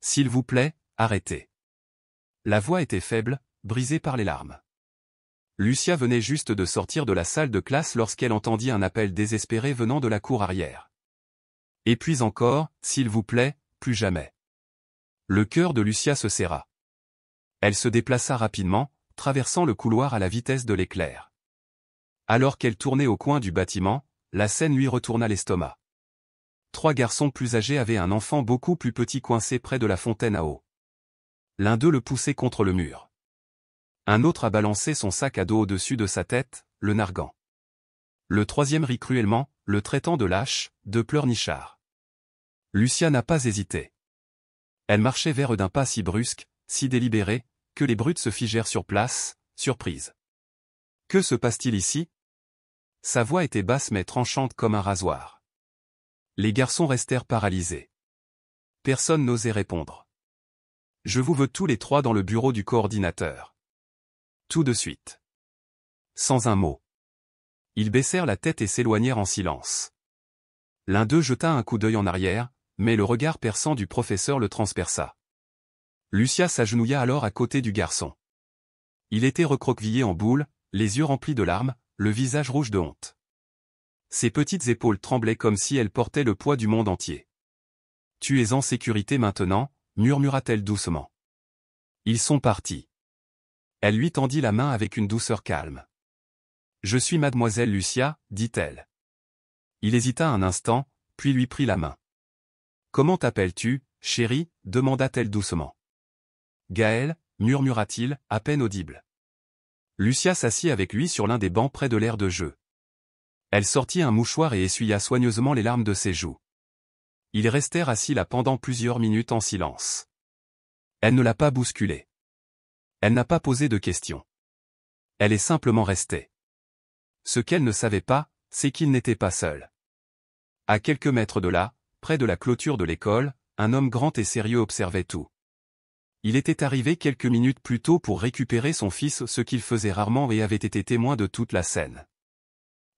S'il vous plaît, arrêtez. La voix était faible, brisée par les larmes. Lucia venait juste de sortir de la salle de classe lorsqu'elle entendit un appel désespéré venant de la cour arrière. Et puis encore, s'il vous plaît, plus jamais. Le cœur de Lucia se serra. Elle se déplaça rapidement, traversant le couloir à la vitesse de l'éclair. Alors qu'elle tournait au coin du bâtiment, la scène lui retourna l'estomac. 3 garçons plus âgés avaient un enfant beaucoup plus petit coincé près de la fontaine à eau. L'un d'eux le poussait contre le mur. Un autre a balancé son sac à dos au-dessus de sa tête, le narguant. Le troisième rit cruellement, le traitant de lâche, de pleurnichard. Lucia n'a pas hésité. Elle marchait vers eux d'un pas si brusque, si délibéré, que les brutes se figèrent sur place, surprises. Que se passe-t-il ici? Sa voix était basse mais tranchante comme un rasoir. Les garçons restèrent paralysés. Personne n'osait répondre. Je vous veux tous les 3 dans le bureau du coordinateur. Tout de suite. Sans un mot. Ils baissèrent la tête et s'éloignèrent en silence. L'un d'eux jeta un coup d'œil en arrière, mais le regard perçant du professeur le transperça. Lucia s'agenouilla alors à côté du garçon. Il était recroquevillé en boule, les yeux remplis de larmes, le visage rouge de honte. Ses petites épaules tremblaient comme si elles portaient le poids du monde entier. « Tu es en sécurité maintenant » murmura-t-elle doucement. Ils sont partis. Elle lui tendit la main avec une douceur calme. « Je suis mademoiselle Lucia, dit-elle. Il hésita un instant, puis lui prit la main. « Comment t'appelles-tu, chérie » demanda-t-elle doucement. « Gaël » murmura-t-il, à peine audible. Lucia s'assit avec lui sur l'un des bancs près de l'aire de jeu. Elle sortit un mouchoir et essuya soigneusement les larmes de ses joues. Ils restèrent assis là pendant plusieurs minutes en silence. Elle ne l'a pas bousculé. Elle n'a pas posé de questions. Elle est simplement restée. Ce qu'elle ne savait pas, c'est qu'il n'était pas seul. À quelques mètres de là, près de la clôture de l'école, un homme grand et sérieux observait tout. Il était arrivé quelques minutes plus tôt pour récupérer son fils, ce qu'il faisait rarement et avait été témoin de toute la scène.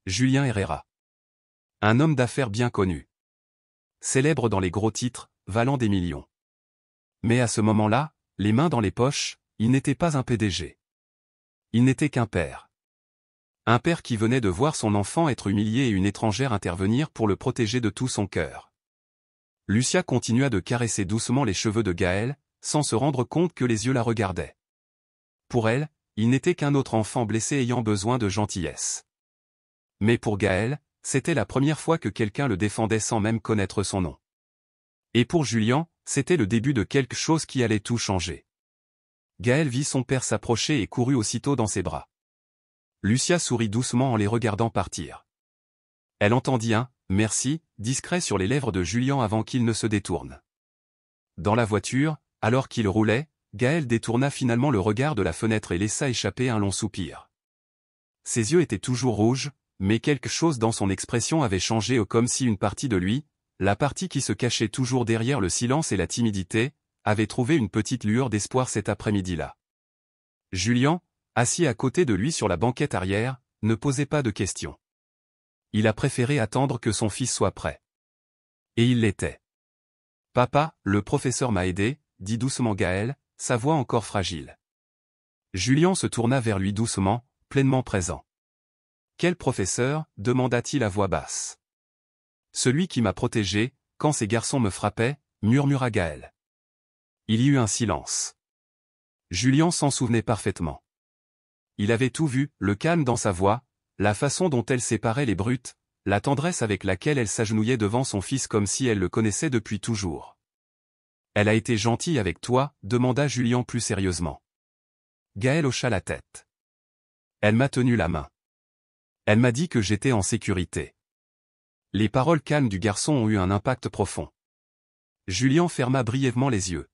Julien Herrera. Un homme d'affaires bien connu. Célèbre dans les gros titres, valant des millions. Mais à ce moment-là, les mains dans les poches, il n'était pas un PDG. Il n'était qu'un père. Un père qui venait de voir son enfant être humilié et une étrangère intervenir pour le protéger de tout son cœur. Lucia continua de caresser doucement les cheveux de Gaël, sans se rendre compte que les yeux la regardaient. Pour elle, il n'était qu'un autre enfant blessé ayant besoin de gentillesse. Mais pour Gaël, c'était la première fois que quelqu'un le défendait sans même connaître son nom. Et pour Julien, c'était le début de quelque chose qui allait tout changer. Gaël vit son père s'approcher et courut aussitôt dans ses bras. Lucia sourit doucement en les regardant partir. Elle entendit un « merci » discret sur les lèvres de Julien avant qu'il ne se détourne. Dans la voiture, alors qu'il roulait, Gaël détourna finalement le regard de la fenêtre et laissa échapper un long soupir. Ses yeux étaient toujours rouges, mais quelque chose dans son expression avait changé comme si une partie de lui, la partie qui se cachait toujours derrière le silence et la timidité, avait trouvé une petite lueur d'espoir cet après-midi-là. Julien, assis à côté de lui sur la banquette arrière, ne posait pas de questions. Il a préféré attendre que son fils soit prêt. Et il l'était. « Papa, le professeur m'a aidé » dit doucement Gaël, sa voix encore fragile. Julien se tourna vers lui doucement, pleinement présent. « Quel professeur » demanda-t-il à voix basse. « Celui qui m'a protégé, quand ces garçons me frappaient » murmura Gaël. Il y eut un silence. Julien s'en souvenait parfaitement. Il avait tout vu, le calme dans sa voix, la façon dont elle séparait les brutes, la tendresse avec laquelle elle s'agenouillait devant son fils comme si elle le connaissait depuis toujours. « Elle a été gentille avec toi » demanda Julien plus sérieusement. Gaël hocha la tête. « Elle m'a tenu la main. Elle m'a dit que j'étais en sécurité. » Les paroles calmes du garçon ont eu un impact profond. Julien ferma brièvement les yeux.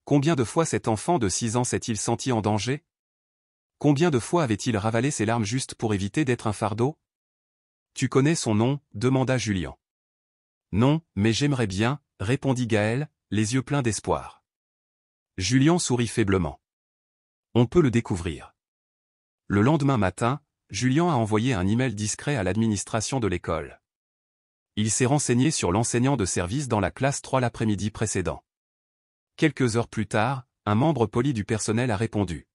Combien de fois cet enfant de 6 ans s'est-il senti en danger? Combien de fois avait-il ravalé ses larmes juste pour éviter d'être un fardeau? « Tu connais son nom » demanda Julien. « Non, mais j'aimerais bien » répondit Gaël, les yeux pleins d'espoir. Julien sourit faiblement. « On peut le découvrir. » Le lendemain matin, Julien a envoyé un email discret à l'administration de l'école. Il s'est renseigné sur l'enseignant de service dans la classe 3 l'après-midi précédent. Quelques heures plus tard, un membre poli du personnel a répondu.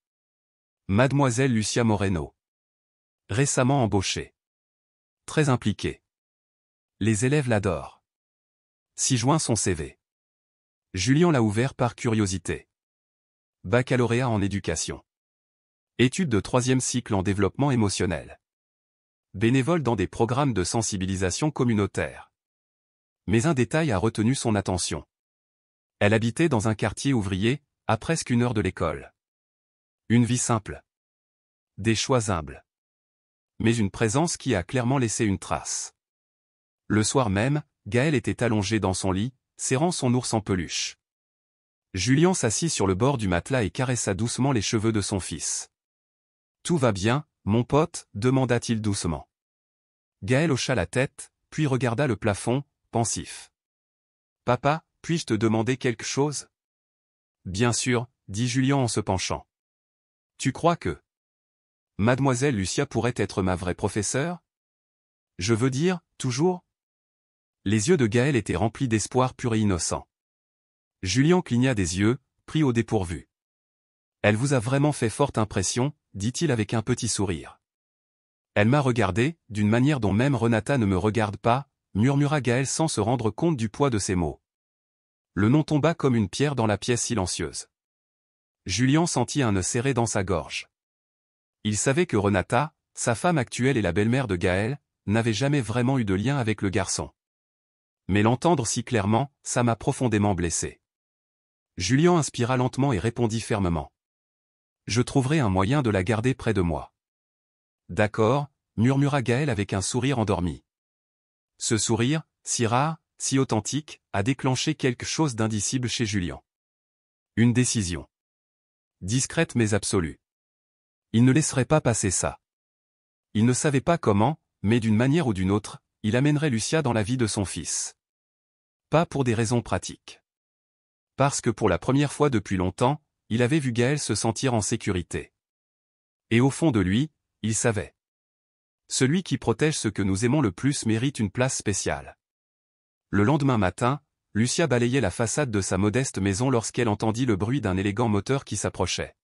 Mademoiselle Lucia Moreno. Récemment embauchée. Très impliquée. Les élèves l'adorent. 6 juin son CV. Julien l'a ouvert par curiosité. Baccalauréat en éducation. Études de 3e cycle en développement émotionnel. Bénévole dans des programmes de sensibilisation communautaire. Mais un détail a retenu son attention. Elle habitait dans un quartier ouvrier, à presque 1 heure de l'école. Une vie simple. Des choix humbles. Mais une présence qui a clairement laissé une trace. Le soir même, Gaël était allongé dans son lit, serrant son ours en peluche. Julien s'assit sur le bord du matelas et caressa doucement les cheveux de son fils. « Tout va bien, mon pote ?» demanda-t-il doucement. Gaël hocha la tête, puis regarda le plafond, pensif. « Papa, puis-je te demander quelque chose ?»« Bien sûr, » dit Julien en se penchant. « Tu crois que Mademoiselle Lucia pourrait être ma vraie professeure ? Je veux dire, toujours ?» Les yeux de Gaël étaient remplis d'espoir pur et innocent. Julien cligna des yeux, pris au dépourvu. « Elle vous a vraiment fait forte impression ?» dit-il avec un petit sourire. « Elle m'a regardé, d'une manière dont même Renata ne me regarde pas », murmura Gaël sans se rendre compte du poids de ses mots. Le nom tomba comme une pierre dans la pièce silencieuse. Julien sentit un nœud serré dans sa gorge. Il savait que Renata, sa femme actuelle et la belle-mère de Gaël, n'avaient jamais vraiment eu de lien avec le garçon. Mais l'entendre si clairement, ça m'a profondément blessé. Julien inspira lentement et répondit fermement. « Je trouverai un moyen de la garder près de moi. »« D'accord, » murmura Gaël avec un sourire endormi. Ce sourire, si rare, si authentique, a déclenché quelque chose d'indicible chez Julien. Une décision. Discrète mais absolue. Il ne laisserait pas passer ça. Il ne savait pas comment, mais d'une manière ou d'une autre, il amènerait Lucia dans la vie de son fils. Pas pour des raisons pratiques. Parce que pour la première fois depuis longtemps, il avait vu Gaël se sentir en sécurité. Et au fond de lui, il savait. Celui qui protège ce que nous aimons le plus mérite une place spéciale. Le lendemain matin, Lucia balayait la façade de sa modeste maison lorsqu'elle entendit le bruit d'un élégant moteur qui s'approchait.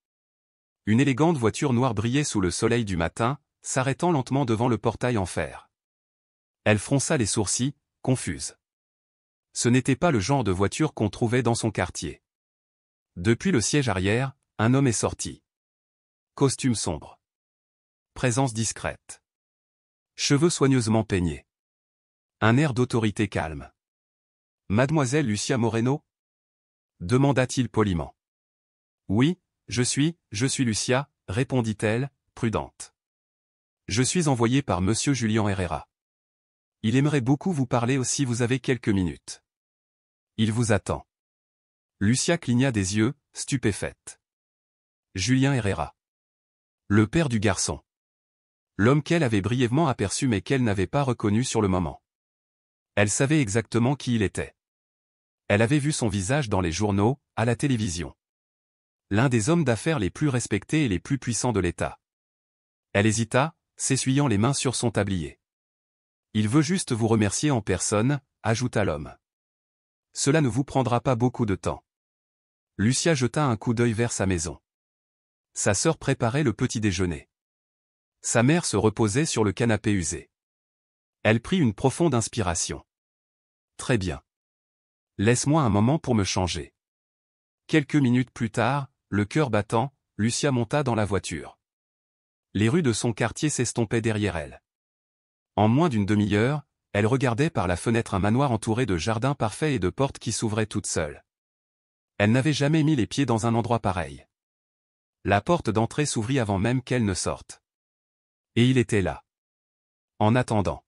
Une élégante voiture noire brillait sous le soleil du matin, s'arrêtant lentement devant le portail en fer. Elle fronça les sourcils, confuse. Ce n'était pas le genre de voiture qu'on trouvait dans son quartier. Depuis le siège arrière, un homme est sorti. Costume sombre. Présence discrète. Cheveux soigneusement peignés. Un air d'autorité calme. « Mademoiselle Lucia Moreno ?» demanda-t-il poliment. « Oui, je suis Lucia, » répondit-elle, prudente. « Je suis envoyée par monsieur Julien Herrera. Il aimerait beaucoup vous parler si vous avez quelques minutes. Il vous attend. » Lucia cligna des yeux, stupéfaite. Julien Herrera. Le père du garçon. L'homme qu'elle avait brièvement aperçu mais qu'elle n'avait pas reconnu sur le moment. Elle savait exactement qui il était. Elle avait vu son visage dans les journaux, à la télévision. L'un des hommes d'affaires les plus respectés et les plus puissants de l'État. Elle hésita, s'essuyant les mains sur son tablier. « Il veut juste vous remercier en personne », ajouta l'homme. « Cela ne vous prendra pas beaucoup de temps. » Lucia jeta un coup d'œil vers sa maison. Sa sœur préparait le petit déjeuner. Sa mère se reposait sur le canapé usé. Elle prit une profonde inspiration. « Très bien. Laisse-moi un moment pour me changer. » Quelques minutes plus tard, le cœur battant, Lucia monta dans la voiture. Les rues de son quartier s'estompaient derrière elle. En moins d'une demi-heure, elle regardait par la fenêtre un manoir entouré de jardins parfaits et de portes qui s'ouvraient toutes seules. Elle n'avait jamais mis les pieds dans un endroit pareil. La porte d'entrée s'ouvrit avant même qu'elle ne sorte. Et il était là. En attendant.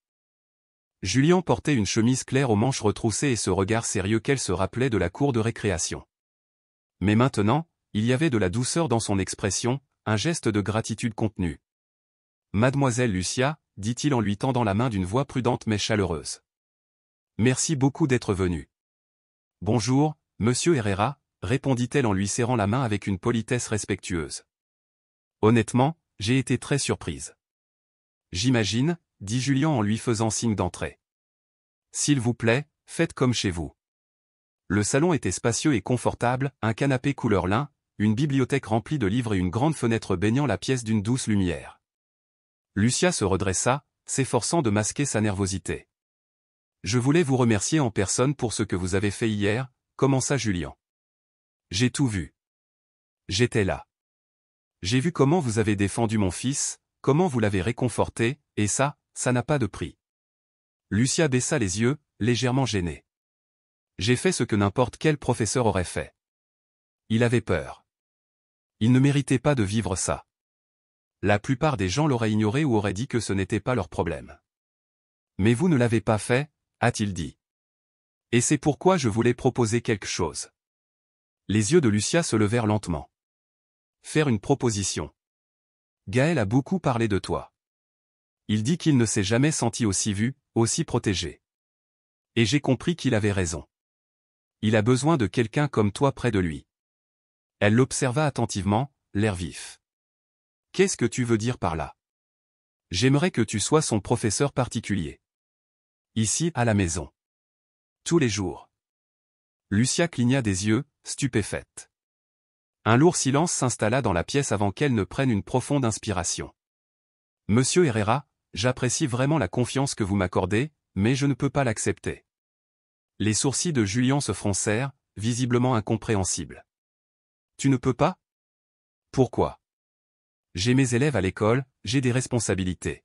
Julien portait une chemise claire aux manches retroussées et ce regard sérieux qu'elle se rappelait de la cour de récréation. Mais maintenant, il y avait de la douceur dans son expression, un geste de gratitude contenu. « Mademoiselle Lucia », dit-il en lui tendant la main d'une voix prudente mais chaleureuse. « Merci beaucoup d'être venue. »« Bonjour, monsieur Herrera », répondit-elle en lui serrant la main avec une politesse respectueuse. « Honnêtement, j'ai été très surprise. »« J'imagine », dit Julien en lui faisant signe d'entrer. « S'il vous plaît, faites comme chez vous. » Le salon était spacieux et confortable, un canapé couleur lin, une bibliothèque remplie de livres et une grande fenêtre baignant la pièce d'une douce lumière. Lucia se redressa, s'efforçant de masquer sa nervosité. « Je voulais vous remercier en personne pour ce que vous avez fait hier », commença Julien. « J'ai tout vu. J'étais là. J'ai vu comment vous avez défendu mon fils, comment vous l'avez réconforté, et ça n'a pas de prix. » Lucia baissa les yeux, légèrement gênée. « J'ai fait ce que n'importe quel professeur aurait fait. » Il avait peur. Il ne méritait pas de vivre ça. La plupart des gens l'auraient ignoré ou auraient dit que ce n'était pas leur problème. « Mais vous ne l'avez pas fait », a-t-il dit. « Et c'est pourquoi je voulais proposer quelque chose. » Les yeux de Lucia se levèrent lentement. « Faire une proposition. Gaël a beaucoup parlé de toi. Il dit qu'il ne s'est jamais senti aussi vu, aussi protégé. Et j'ai compris qu'il avait raison. Il a besoin de quelqu'un comme toi près de lui. » Elle l'observa attentivement, l'air vif. « Qu'est-ce que tu veux dire par là ? » J'aimerais que tu sois son professeur particulier. Ici, à la maison. Tous les jours. Lucia cligna des yeux, stupéfaite. Un lourd silence s'installa dans la pièce avant qu'elle ne prenne une profonde inspiration. « Monsieur Herrera, j'apprécie vraiment la confiance que vous m'accordez, mais je ne peux pas l'accepter. » Les sourcils de Julien se froncèrent, visiblement incompréhensibles. « Tu ne peux pas ? Pourquoi ? J'ai mes élèves à l'école, j'ai des responsabilités.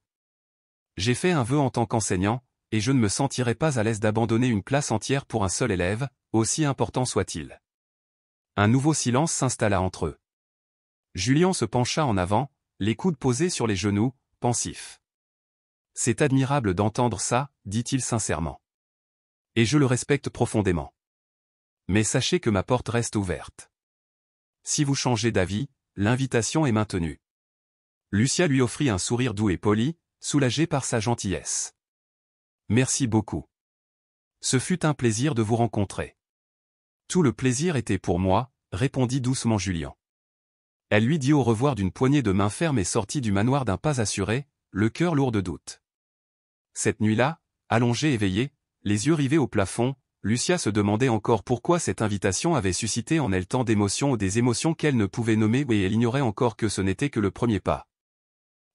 J'ai fait un vœu en tant qu'enseignant, et je ne me sentirais pas à l'aise d'abandonner une classe entière pour un seul élève, aussi important soit-il. » Un nouveau silence s'installa entre eux. Julien se pencha en avant, les coudes posés sur les genoux, pensif. « C'est admirable d'entendre ça, dit-il sincèrement. Et je le respecte profondément. Mais sachez que ma porte reste ouverte. Si vous changez d'avis, l'invitation est maintenue. » Lucia lui offrit un sourire doux et poli, soulagé par sa gentillesse. « Merci beaucoup. Ce fut un plaisir de vous rencontrer. » « Tout le plaisir était pour moi, » répondit doucement Julien. Elle lui dit au revoir d'une poignée de main ferme et sortit du manoir d'un pas assuré, le cœur lourd de doute. Cette nuit-là, allongée éveillée, les yeux rivés au plafond, Lucia se demandait encore pourquoi cette invitation avait suscité en elle tant d'émotions ou des émotions qu'elle ne pouvait nommer et elle ignorait encore que ce n'était que le premier pas.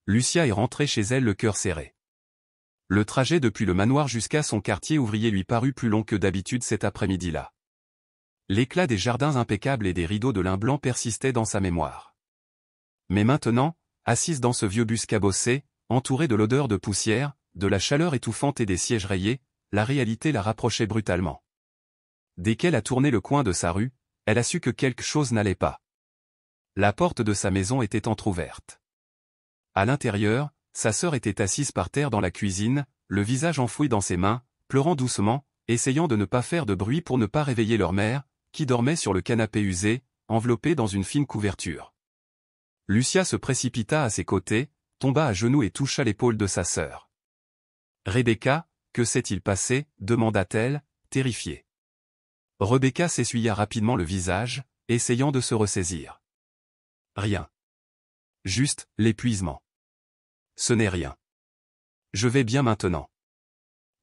Lucia est rentrée chez elle le cœur serré. Le trajet depuis le manoir jusqu'à son quartier ouvrier lui parut plus long que d'habitude cet après-midi-là. L'éclat des jardins impeccables et des rideaux de lin blanc persistaient dans sa mémoire. Mais maintenant, assise dans ce vieux bus cabossé, entourée de l'odeur de poussière, de la chaleur étouffante et des sièges rayés, la réalité la rapprochait brutalement. Dès qu'elle a tourné le coin de sa rue, elle a su que quelque chose n'allait pas. La porte de sa maison était entr'ouverte. À l'intérieur, sa sœur était assise par terre dans la cuisine, le visage enfoui dans ses mains, pleurant doucement, essayant de ne pas faire de bruit pour ne pas réveiller leur mère, qui dormait sur le canapé usé, enveloppée dans une fine couverture. Lucia se précipita à ses côtés, tomba à genoux et toucha l'épaule de sa sœur. « Rebecca, que s'est-il passé » demanda-t-elle, terrifiée. Rebecca s'essuya rapidement le visage, essayant de se ressaisir. « Rien. Juste, l'épuisement. »« Ce n'est rien. Je vais bien maintenant. »«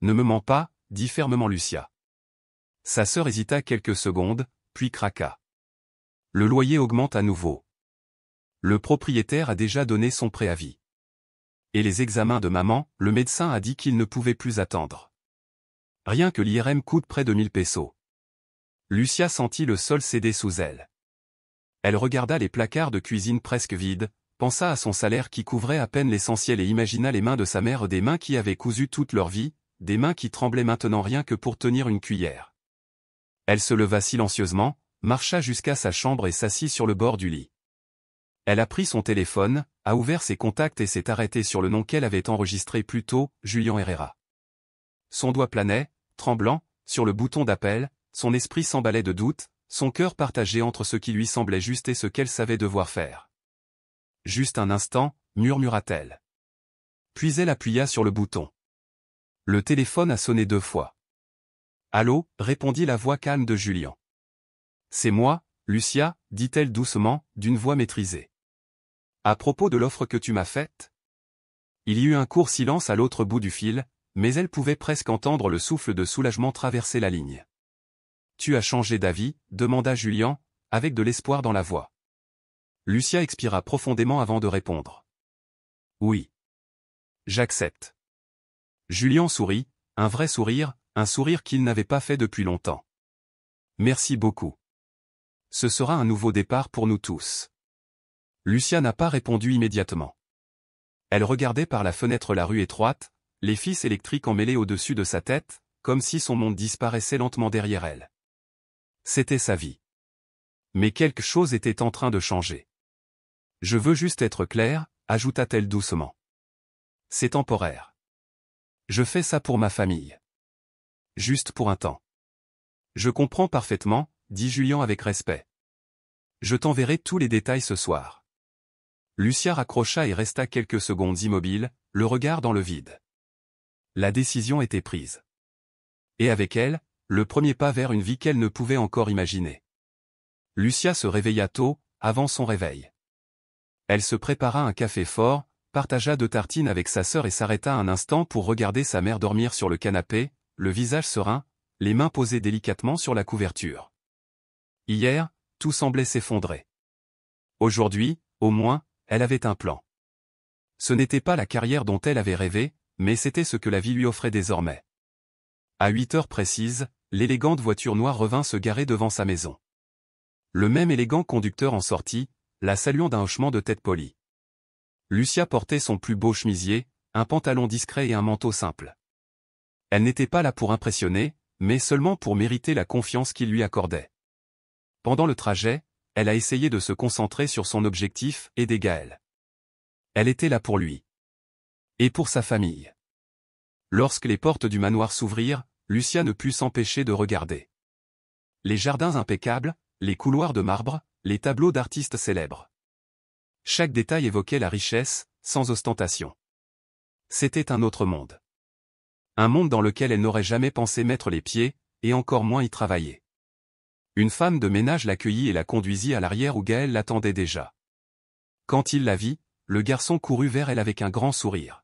Ne me mens pas, » dit fermement Lucia. Sa sœur hésita quelques secondes, puis craqua. « Le loyer augmente à nouveau. Le propriétaire a déjà donné son préavis. Et les examens de maman, le médecin a dit qu'il ne pouvait plus attendre. Rien que l'IRM coûte près de 1000 pesos. » Lucia sentit le sol céder sous elle. Elle regarda les placards de cuisine presque vides, pensa à son salaire qui couvrait à peine l'essentiel et imagina les mains de sa mère, des mains qui avaient cousu toute leur vie, des mains qui tremblaient maintenant rien que pour tenir une cuillère. Elle se leva silencieusement, marcha jusqu'à sa chambre et s'assit sur le bord du lit. Elle a pris son téléphone, a ouvert ses contacts et s'est arrêtée sur le nom qu'elle avait enregistré plus tôt, Julien Herrera. Son doigt planait, tremblant, sur le bouton d'appel, son esprit s'emballait de doute, son cœur partagé entre ce qui lui semblait juste et ce qu'elle savait devoir faire. « Juste un instant » murmura-t-elle. Puis elle appuya sur le bouton. Le téléphone a sonné 2 fois. « Allô » répondit la voix calme de Julien. « C'est moi, Lucia » dit-elle doucement, d'une voix maîtrisée. « À propos de l'offre que tu m'as faite ?» Il y eut un court silence à l'autre bout du fil, mais elle pouvait presque entendre le souffle de soulagement traverser la ligne. tu as changé d'avis, demanda Julien, avec de l'espoir dans la voix. Lucia expira profondément avant de répondre. Oui. J'accepte. Julien sourit, un vrai sourire, un sourire qu'il n'avait pas fait depuis longtemps. Merci beaucoup. Ce sera un nouveau départ pour nous tous. Lucia n'a pas répondu immédiatement. Elle regardait par la fenêtre la rue étroite, les fils électriques emmêlés au-dessus de sa tête, comme si son monde disparaissait lentement derrière elle. C'était sa vie. Mais quelque chose était en train de changer. Je veux juste être claire, ajouta-t-elle doucement. C'est temporaire. Je fais ça pour ma famille. Juste pour un temps. Je comprends parfaitement, dit Julien avec respect. Je t'enverrai tous les détails ce soir. Lucia raccrocha et resta quelques secondes immobile, le regard dans le vide. La décision était prise. Et avec elle, le premier pas vers une vie qu'elle ne pouvait encore imaginer. Lucia se réveilla tôt, avant son réveil. Elle se prépara un café fort, partagea 2 tartines avec sa sœur et s'arrêta un instant pour regarder sa mère dormir sur le canapé, le visage serein, les mains posées délicatement sur la couverture. Hier, tout semblait s'effondrer. Aujourd'hui, au moins, elle avait un plan. Ce n'était pas la carrière dont elle avait rêvé, mais c'était ce que la vie lui offrait désormais. À 8 heures précises, l'élégante voiture noire revint se garer devant sa maison. Le même élégant conducteur en sortit, la saluant d'un hochement de tête poli. Lucia portait son plus beau chemisier, un pantalon discret et un manteau simple. Elle n'était pas là pour impressionner, mais seulement pour mériter la confiance qu'il lui accordait. Pendant le trajet, elle a essayé de se concentrer sur son objectif, aider Gaël. Elle était là pour lui. Et pour sa famille. Lorsque les portes du manoir s'ouvrirent, Lucia ne put s'empêcher de regarder. Les jardins impeccables, les couloirs de marbre, les tableaux d'artistes célèbres. Chaque détail évoquait la richesse, sans ostentation. C'était un autre monde. Un monde dans lequel elle n'aurait jamais pensé mettre les pieds, et encore moins y travailler. Une femme de ménage l'accueillit et la conduisit à l'arrière où Gaël l'attendait déjà. Quand il la vit, le garçon courut vers elle avec un grand sourire.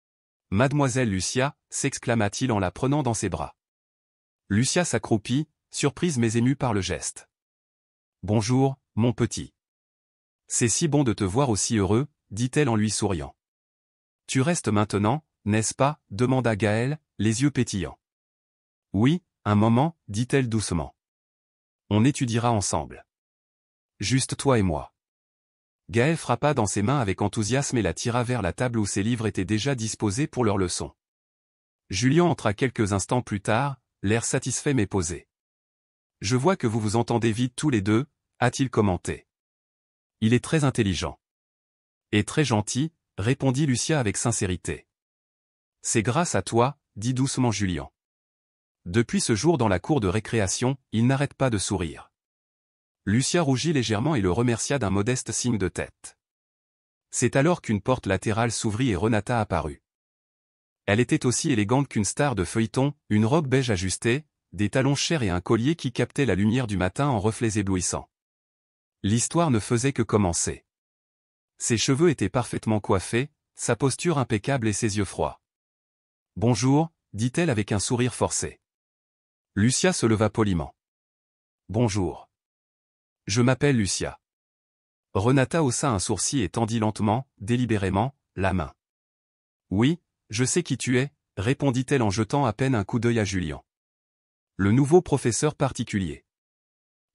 « Mademoiselle Lucia » s'exclama-t-il en la prenant dans ses bras. Lucia s'accroupit, surprise mais émue par le geste. « Bonjour, mon petit. »« C'est si bon de te voir aussi heureux, » dit-elle en lui souriant. « Tu restes maintenant, n'est-ce pas » demanda Gaël, les yeux pétillants. « Oui, un moment, » dit-elle doucement. « On étudiera ensemble. Juste toi et moi. » Gaël frappa dans ses mains avec enthousiasme et la tira vers la table où ses livres étaient déjà disposés pour leur leçon. Julien entra quelques instants plus tard, l'air satisfait mais posé. « Je vois que vous vous entendez vite tous les deux » a-t-il commenté. « Il est très intelligent. »« Et très gentil » répondit Lucia avec sincérité. « C'est grâce à toi » dit doucement Julien. Depuis ce jour dans la cour de récréation, il n'arrête pas de sourire. Lucia rougit légèrement et le remercia d'un modeste signe de tête. C'est alors qu'une porte latérale s'ouvrit et Renata apparut. Elle était aussi élégante qu'une star de feuilleton, une robe beige ajustée, des talons chers et un collier qui captait la lumière du matin en reflets éblouissants. L'histoire ne faisait que commencer. Ses cheveux étaient parfaitement coiffés, sa posture impeccable et ses yeux froids. « Bonjour » dit-elle avec un sourire forcé. Lucia se leva poliment. « Bonjour. Je m'appelle Lucia. » Renata haussa un sourcil et tendit lentement, délibérément, la main. « Oui, je sais qui tu es » répondit-elle en jetant à peine un coup d'œil à Julien. « Le nouveau professeur particulier. »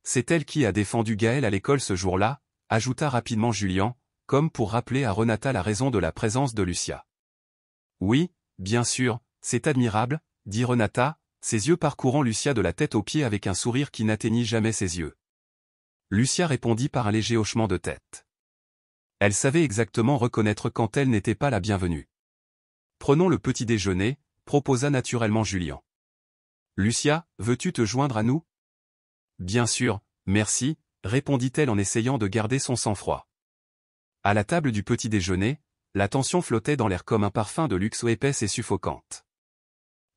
C'est elle qui a défendu Gaël à l'école ce jour-là, ajouta rapidement Julien, comme pour rappeler à Renata la raison de la présence de Lucia. « Oui, bien sûr, c'est admirable » dit Renata, ses yeux parcourant Lucia de la tête aux pieds avec un sourire qui n'atteignit jamais ses yeux. Lucia répondit par un léger hochement de tête. Elle savait exactement reconnaître quand elle n'était pas la bienvenue. « Prenons le petit déjeuner » proposa naturellement Julien. « Lucia, veux-tu te joindre à nous ?»« Bien sûr, merci » répondit-elle en essayant de garder son sang-froid. À la table du petit déjeuner, la tension flottait dans l'air comme un parfum de luxe épaisse et suffocante.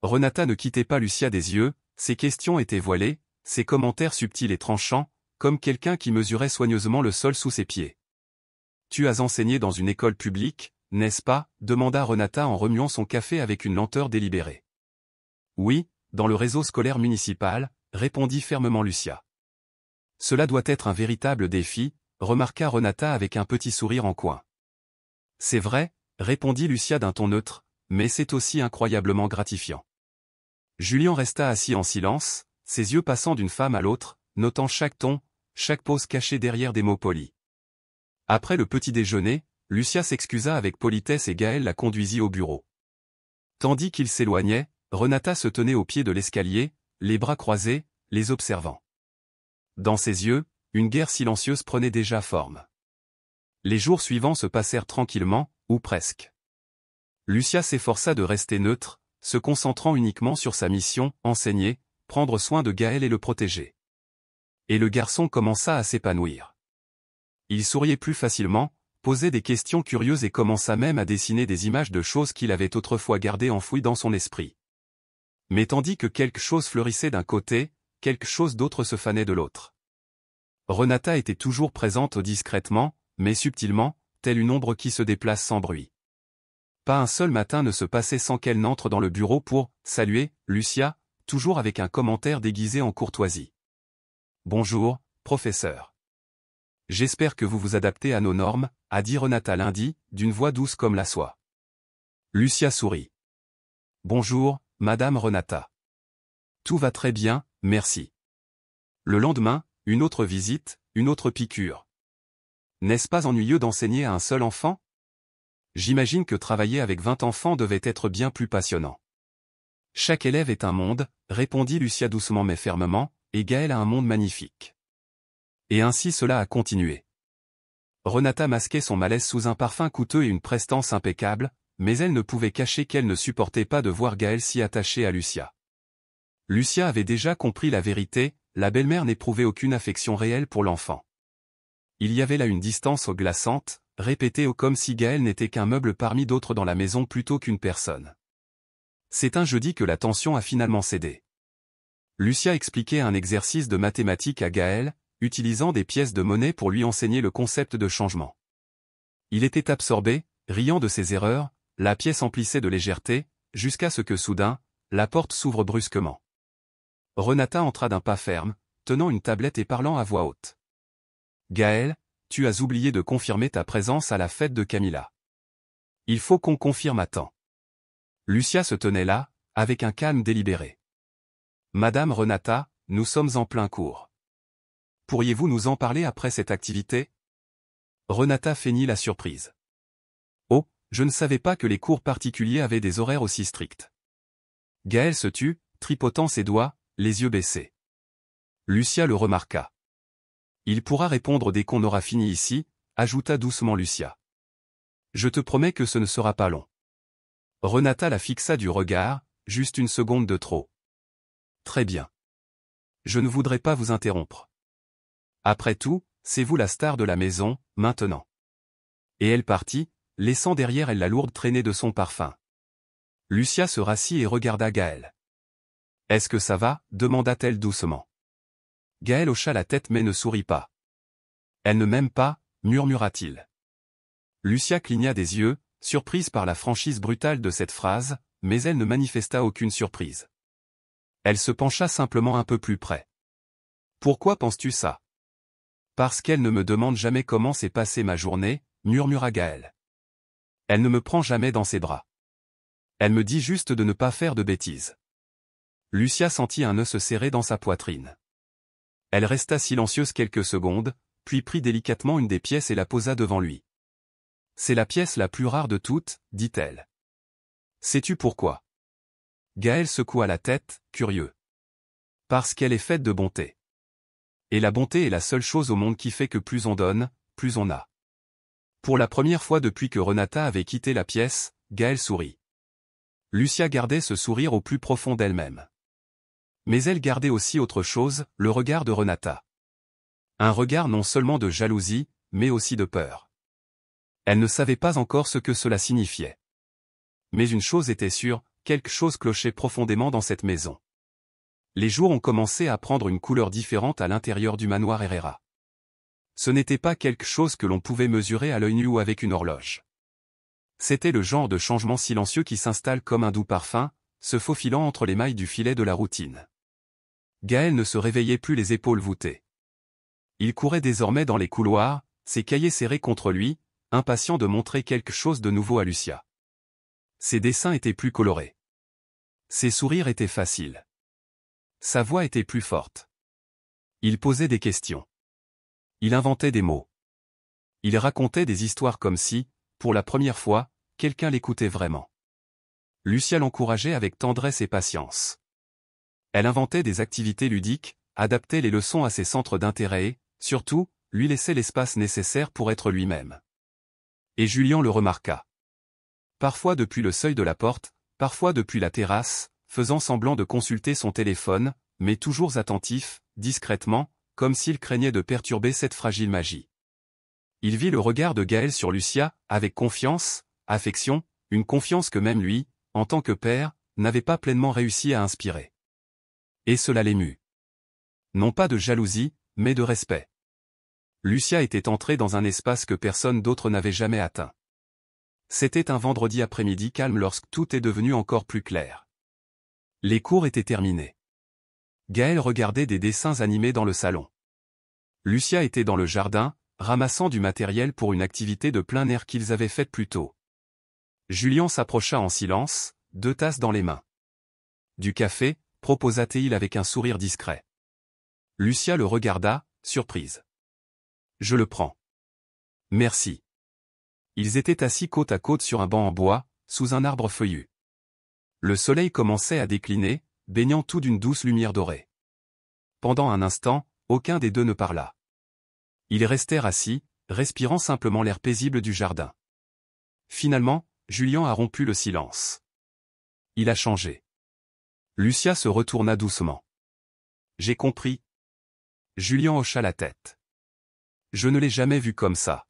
Renata ne quittait pas Lucia des yeux, ses questions étaient voilées, ses commentaires subtils et tranchants, comme quelqu'un qui mesurait soigneusement le sol sous ses pieds. « Tu as enseigné dans une école publique, n'est-ce pas » demanda Renata en remuant son café avec une lenteur délibérée. « Oui, dans le réseau scolaire municipal » répondit fermement Lucia. Cela doit être un véritable défi, remarqua Renata avec un petit sourire en coin. C'est vrai, répondit Lucia d'un ton neutre, mais c'est aussi incroyablement gratifiant. Julien resta assis en silence, ses yeux passant d'une femme à l'autre, notant chaque ton, chaque pause cachée derrière des mots polis. Après le petit déjeuner, Lucia s'excusa avec politesse et Gaël la conduisit au bureau. Tandis qu'il s'éloignait, Renata se tenait au pied de l'escalier, les bras croisés, les observant. Dans ses yeux, une guerre silencieuse prenait déjà forme. Les jours suivants se passèrent tranquillement, ou presque. Lucia s'efforça de rester neutre, se concentrant uniquement sur sa mission, enseigner, prendre soin de Gaël et le protéger. Et le garçon commença à s'épanouir. Il souriait plus facilement, posait des questions curieuses et commença même à dessiner des images de choses qu'il avait autrefois gardées enfouies dans son esprit. Mais tandis que quelque chose fleurissait d'un côté, quelque chose d'autre se fanait de l'autre. Renata était toujours présente discrètement, mais subtilement, telle une ombre qui se déplace sans bruit. Pas un seul matin ne se passait sans qu'elle n'entre dans le bureau pour saluer Lucia, toujours avec un commentaire déguisé en courtoisie. « Bonjour, professeur. J'espère que vous vous adaptez à nos normes, » a dit Renata lundi, d'une voix douce comme la soie. Lucia sourit. « Bonjour, Madame Renata. Tout va très bien, merci. » Le lendemain, une autre visite, une autre piqûre. N'est-ce pas ennuyeux d'enseigner à un seul enfant? J'imagine que travailler avec 20 enfants devait être bien plus passionnant. Chaque élève est un monde, répondit Lucia doucement mais fermement, et Gaël a un monde magnifique. Et ainsi cela a continué. Renata masquait son malaise sous un parfum coûteux et une prestance impeccable, mais elle ne pouvait cacher qu'elle ne supportait pas de voir Gaël si attaché à Lucia. Lucia avait déjà compris la vérité, la belle-mère n'éprouvait aucune affection réelle pour l'enfant. Il y avait là une distance glaçante, répétée comme si Gaël n'était qu'un meuble parmi d'autres dans la maison plutôt qu'une personne. C'est un jeudi que la tension a finalement cédé. Lucia expliquait un exercice de mathématiques à Gaël, utilisant des pièces de monnaie pour lui enseigner le concept de changement. Il était absorbé, riant de ses erreurs, la pièce emplissait de légèreté, jusqu'à ce que soudain, la porte s'ouvre brusquement. Renata entra d'un pas ferme, tenant une tablette et parlant à voix haute. « Gaël, tu as oublié de confirmer ta présence à la fête de Camilla. Il faut qu'on confirme à temps. » Lucia se tenait là, avec un calme délibéré. « Madame Renata, nous sommes en plein cours. Pourriez-vous nous en parler après cette activité ?» Renata feignit la surprise. « Oh, je ne savais pas que les cours particuliers avaient des horaires aussi stricts. » Gaël se tut, tripotant ses doigts, les yeux baissés. Lucia le remarqua. « Il pourra répondre dès qu'on aura fini ici, » ajouta doucement Lucia. « Je te promets que ce ne sera pas long. » Renata la fixa du regard, juste une seconde de trop. « Très bien. Je ne voudrais pas vous interrompre. Après tout, c'est vous la star de la maison, maintenant. » Et elle partit, laissant derrière elle la lourde traînée de son parfum. Lucia se rassit et regarda Gaël. « Est-ce que ça va ?» demanda-t-elle doucement. Gaël hocha la tête mais ne sourit pas. « Elle ne m'aime pas » murmura-t-il. Lucia cligna des yeux, surprise par la franchise brutale de cette phrase, mais elle ne manifesta aucune surprise. Elle se pencha simplement un peu plus près. « Pourquoi penses-tu ça ?»« Parce qu'elle ne me demande jamais comment s'est passée ma journée, » murmura Gaël. « Elle ne me prend jamais dans ses bras. Elle me dit juste de ne pas faire de bêtises. » Lucia sentit un nœud se serrer dans sa poitrine. Elle resta silencieuse quelques secondes, puis prit délicatement une des pièces et la posa devant lui. « C'est la pièce la plus rare de toutes, » dit-elle. « Sais-tu pourquoi ?» Gaël secoua la tête, curieux. « Parce qu'elle est faite de bonté. Et la bonté est la seule chose au monde qui fait que plus on donne, plus on a. » Pour la première fois depuis que Renata avait quitté la pièce, Gaël sourit. Lucia gardait ce sourire au plus profond d'elle-même. Mais elle gardait aussi autre chose, le regard de Renata. Un regard non seulement de jalousie, mais aussi de peur. Elle ne savait pas encore ce que cela signifiait. Mais une chose était sûre, quelque chose clochait profondément dans cette maison. Les jours ont commencé à prendre une couleur différente à l'intérieur du manoir Herrera. Ce n'était pas quelque chose que l'on pouvait mesurer à l'œil nu ou avec une horloge. C'était le genre de changement silencieux qui s'installe comme un doux parfum, se faufilant entre les mailles du filet de la routine. Gaël ne se réveillait plus les épaules voûtées. Il courait désormais dans les couloirs, ses cahiers serrés contre lui, impatient de montrer quelque chose de nouveau à Lucia. Ses dessins étaient plus colorés. Ses sourires étaient faciles. Sa voix était plus forte. Il posait des questions. Il inventait des mots. Il racontait des histoires comme si, pour la première fois, quelqu'un l'écoutait vraiment. Lucia l'encourageait avec tendresse et patience. Elle inventait des activités ludiques, adaptait les leçons à ses centres d'intérêt et, surtout, lui laissait l'espace nécessaire pour être lui-même. Et Julien le remarqua. Parfois depuis le seuil de la porte, parfois depuis la terrasse, faisant semblant de consulter son téléphone, mais toujours attentif, discrètement, comme s'il craignait de perturber cette fragile magie. Il vit le regard de Gaël sur Lucia, avec confiance, affection, une confiance que même lui, en tant que père, n'avait pas pleinement réussi à inspirer. Et cela l'émut. Non pas de jalousie, mais de respect. Lucia était entrée dans un espace que personne d'autre n'avait jamais atteint. C'était un vendredi après-midi calme lorsque tout est devenu encore plus clair. Les cours étaient terminés. Gaël regardait des dessins animés dans le salon. Lucia était dans le jardin, ramassant du matériel pour une activité de plein air qu'ils avaient faite plus tôt. Julien s'approcha en silence, 2 tasses dans les mains. Du café, proposa-t-il avec un sourire discret. Lucia le regarda, surprise. Je le prends. Merci. Ils étaient assis côte à côte sur un banc en bois, sous un arbre feuillu. Le soleil commençait à décliner, baignant tout d'une douce lumière dorée. Pendant un instant, aucun des deux ne parla. Ils restèrent assis, respirant simplement l'air paisible du jardin. Finalement, Julien a rompu le silence. Il a changé. Lucia se retourna doucement. J'ai compris. Julien hocha la tête. Je ne l'ai jamais vu comme ça.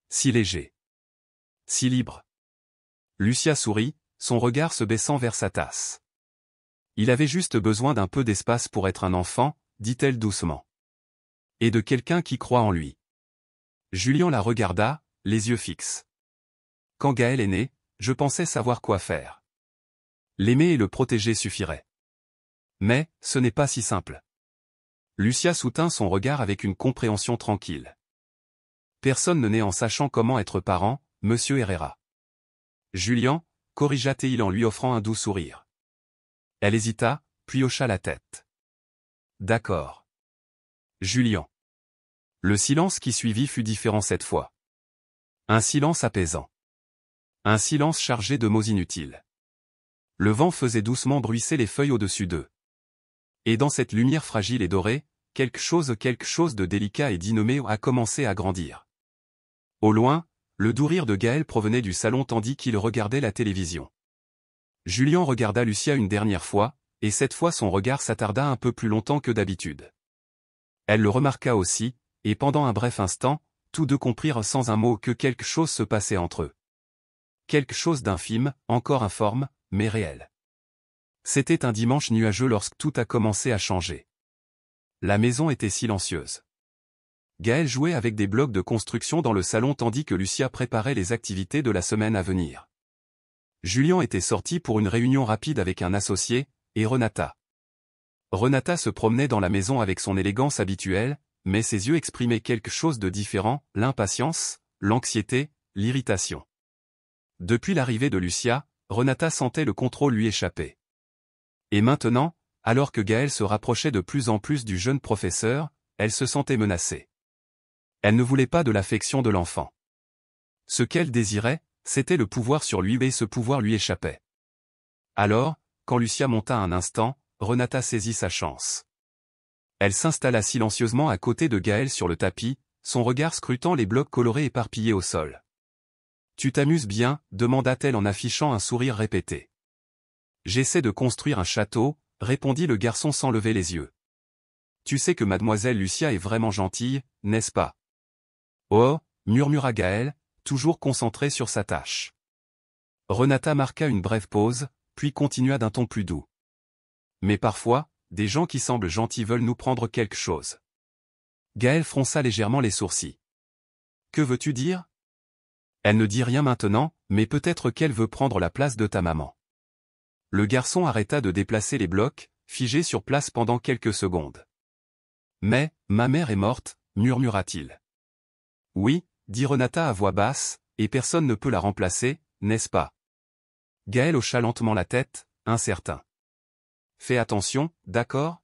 Si léger. Si libre. Lucia sourit, son regard se baissant vers sa tasse. Il avait juste besoin d'un peu d'espace pour être un enfant, dit-elle doucement. Et de quelqu'un qui croit en lui. Julien la regarda, les yeux fixes. Quand Gaël est né, je pensais savoir quoi faire. L'aimer et le protéger suffirait. Mais, ce n'est pas si simple. Lucia soutint son regard avec une compréhension tranquille. Personne ne naît en sachant comment être parent, monsieur Herrera. Julien, corrigea-t-il en lui offrant un doux sourire. Elle hésita, puis hocha la tête. D'accord. Julien. Le silence qui suivit fut différent cette fois. Un silence apaisant. Un silence chargé de mots inutiles. Le vent faisait doucement bruisser les feuilles au-dessus d'eux. Et dans cette lumière fragile et dorée, quelque chose de délicat et d'innommé a commencé à grandir. Au loin, le doux rire de Gaël provenait du salon tandis qu'il regardait la télévision. Julien regarda Lucia une dernière fois, et cette fois son regard s'attarda un peu plus longtemps que d'habitude. Elle le remarqua aussi, et pendant un bref instant, tous deux comprirent sans un mot que quelque chose se passait entre eux. Quelque chose d'infime, encore informe, mais réel. C'était un dimanche nuageux lorsque tout a commencé à changer. La maison était silencieuse. Gaël jouait avec des blocs de construction dans le salon tandis que Lucia préparait les activités de la semaine à venir. Julien était sorti pour une réunion rapide avec un associé, et Renata. Renata se promenait dans la maison avec son élégance habituelle, mais ses yeux exprimaient quelque chose de différent, l'impatience, l'anxiété, l'irritation. Depuis l'arrivée de Lucia, Renata sentait le contrôle lui échapper. Et maintenant, alors que Gaël se rapprochait de plus en plus du jeune professeur, elle se sentait menacée. Elle ne voulait pas de l'affection de l'enfant. Ce qu'elle désirait, c'était le pouvoir sur lui et ce pouvoir lui échappait. Alors, quand Lucia monta un instant, Renata saisit sa chance. Elle s'installa silencieusement à côté de Gaël sur le tapis, son regard scrutant les blocs colorés éparpillés au sol. « Tu t'amuses bien ?» demanda-t-elle en affichant un sourire répété. « J'essaie de construire un château », répondit le garçon sans lever les yeux. « Tu sais que mademoiselle Lucia est vraiment gentille, n'est-ce pas ?»« Oh » murmura Gaël, toujours concentré sur sa tâche. Renata marqua une brève pause, puis continua d'un ton plus doux. « Mais parfois, des gens qui semblent gentils veulent nous prendre quelque chose. » Gaël fronça légèrement les sourcils. « Que veux-tu dire ? » Elle ne dit rien maintenant, mais peut-être qu'elle veut prendre la place de ta maman. Le garçon arrêta de déplacer les blocs, figé sur place pendant quelques secondes. Mais, ma mère est morte, murmura-t-il. Oui, dit Renata à voix basse, et personne ne peut la remplacer, n'est-ce pas? Gaël hocha lentement la tête, incertain. Fais attention, d'accord?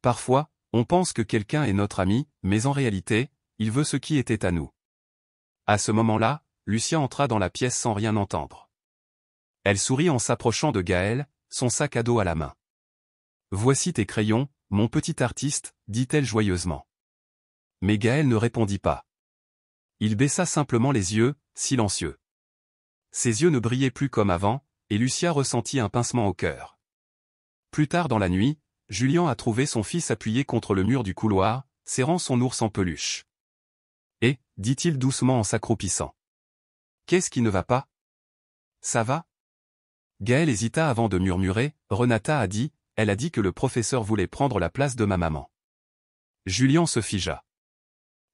Parfois, on pense que quelqu'un est notre ami, mais en réalité, il veut ce qui était à nous. À ce moment-là, Lucien entra dans la pièce sans rien entendre. Elle sourit en s'approchant de Gaël, son sac à dos à la main. Voici tes crayons, mon petit artiste, dit-elle joyeusement. Mais Gaël ne répondit pas. Il baissa simplement les yeux, silencieux. Ses yeux ne brillaient plus comme avant, et Lucia ressentit un pincement au cœur. Plus tard dans la nuit, Julien a trouvé son fils appuyé contre le mur du couloir, serrant son ours en peluche. « Et, dit-il doucement en s'accroupissant. Qu'est-ce qui ne va pas? Ça va? Gaël hésita avant de murmurer, Renata a dit, elle a dit que le professeur voulait prendre la place de ma maman. Julien se figea.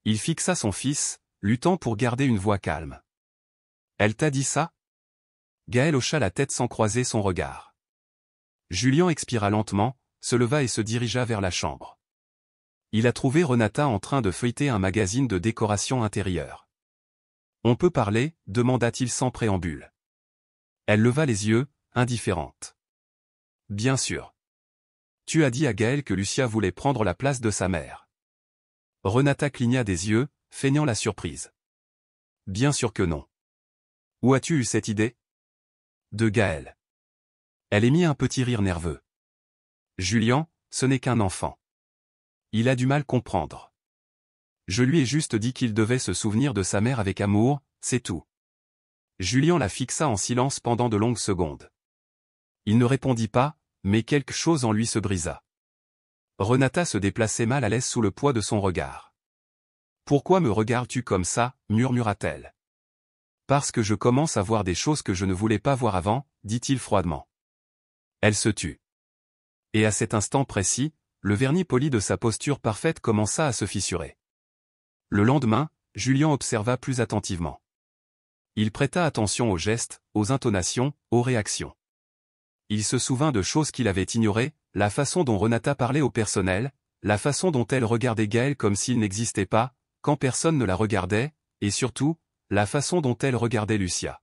Il fixa son fils, luttant pour garder une voix calme. Elle t'a dit ça? Gaël hocha la tête sans croiser son regard. Julien expira lentement, se leva et se dirigea vers la chambre. Il a trouvé Renata en train de feuilleter un magazine de décoration intérieure. On peut parler, demanda-t-il sans préambule. Elle leva les yeux, indifférente. Bien sûr. Tu as dit à Gaël que Lucia voulait prendre la place de sa mère. Renata cligna des yeux, feignant la surprise. Bien sûr que non. Où as-tu eu cette idée? De Gaël. Elle émit un petit rire nerveux. Julien, ce n'est qu'un enfant. Il a du mal comprendre. Je lui ai juste dit qu'il devait se souvenir de sa mère avec amour, c'est tout. Julien la fixa en silence pendant de longues secondes. Il ne répondit pas, mais quelque chose en lui se brisa. Renata se déplaçait mal à l'aise sous le poids de son regard. « Pourquoi me regardes-tu comme ça » murmura-t-elle. « Parce que je commence à voir des choses que je ne voulais pas voir avant » dit-il froidement. Elle se tut. Et à cet instant précis, le vernis poli de sa posture parfaite commença à se fissurer. Le lendemain, Julien observa plus attentivement. Il prêta attention aux gestes, aux intonations, aux réactions. Il se souvint de choses qu'il avait ignorées, la façon dont Renata parlait au personnel, la façon dont elle regardait Gaël comme s'il n'existait pas, quand personne ne la regardait, et surtout, la façon dont elle regardait Lucia.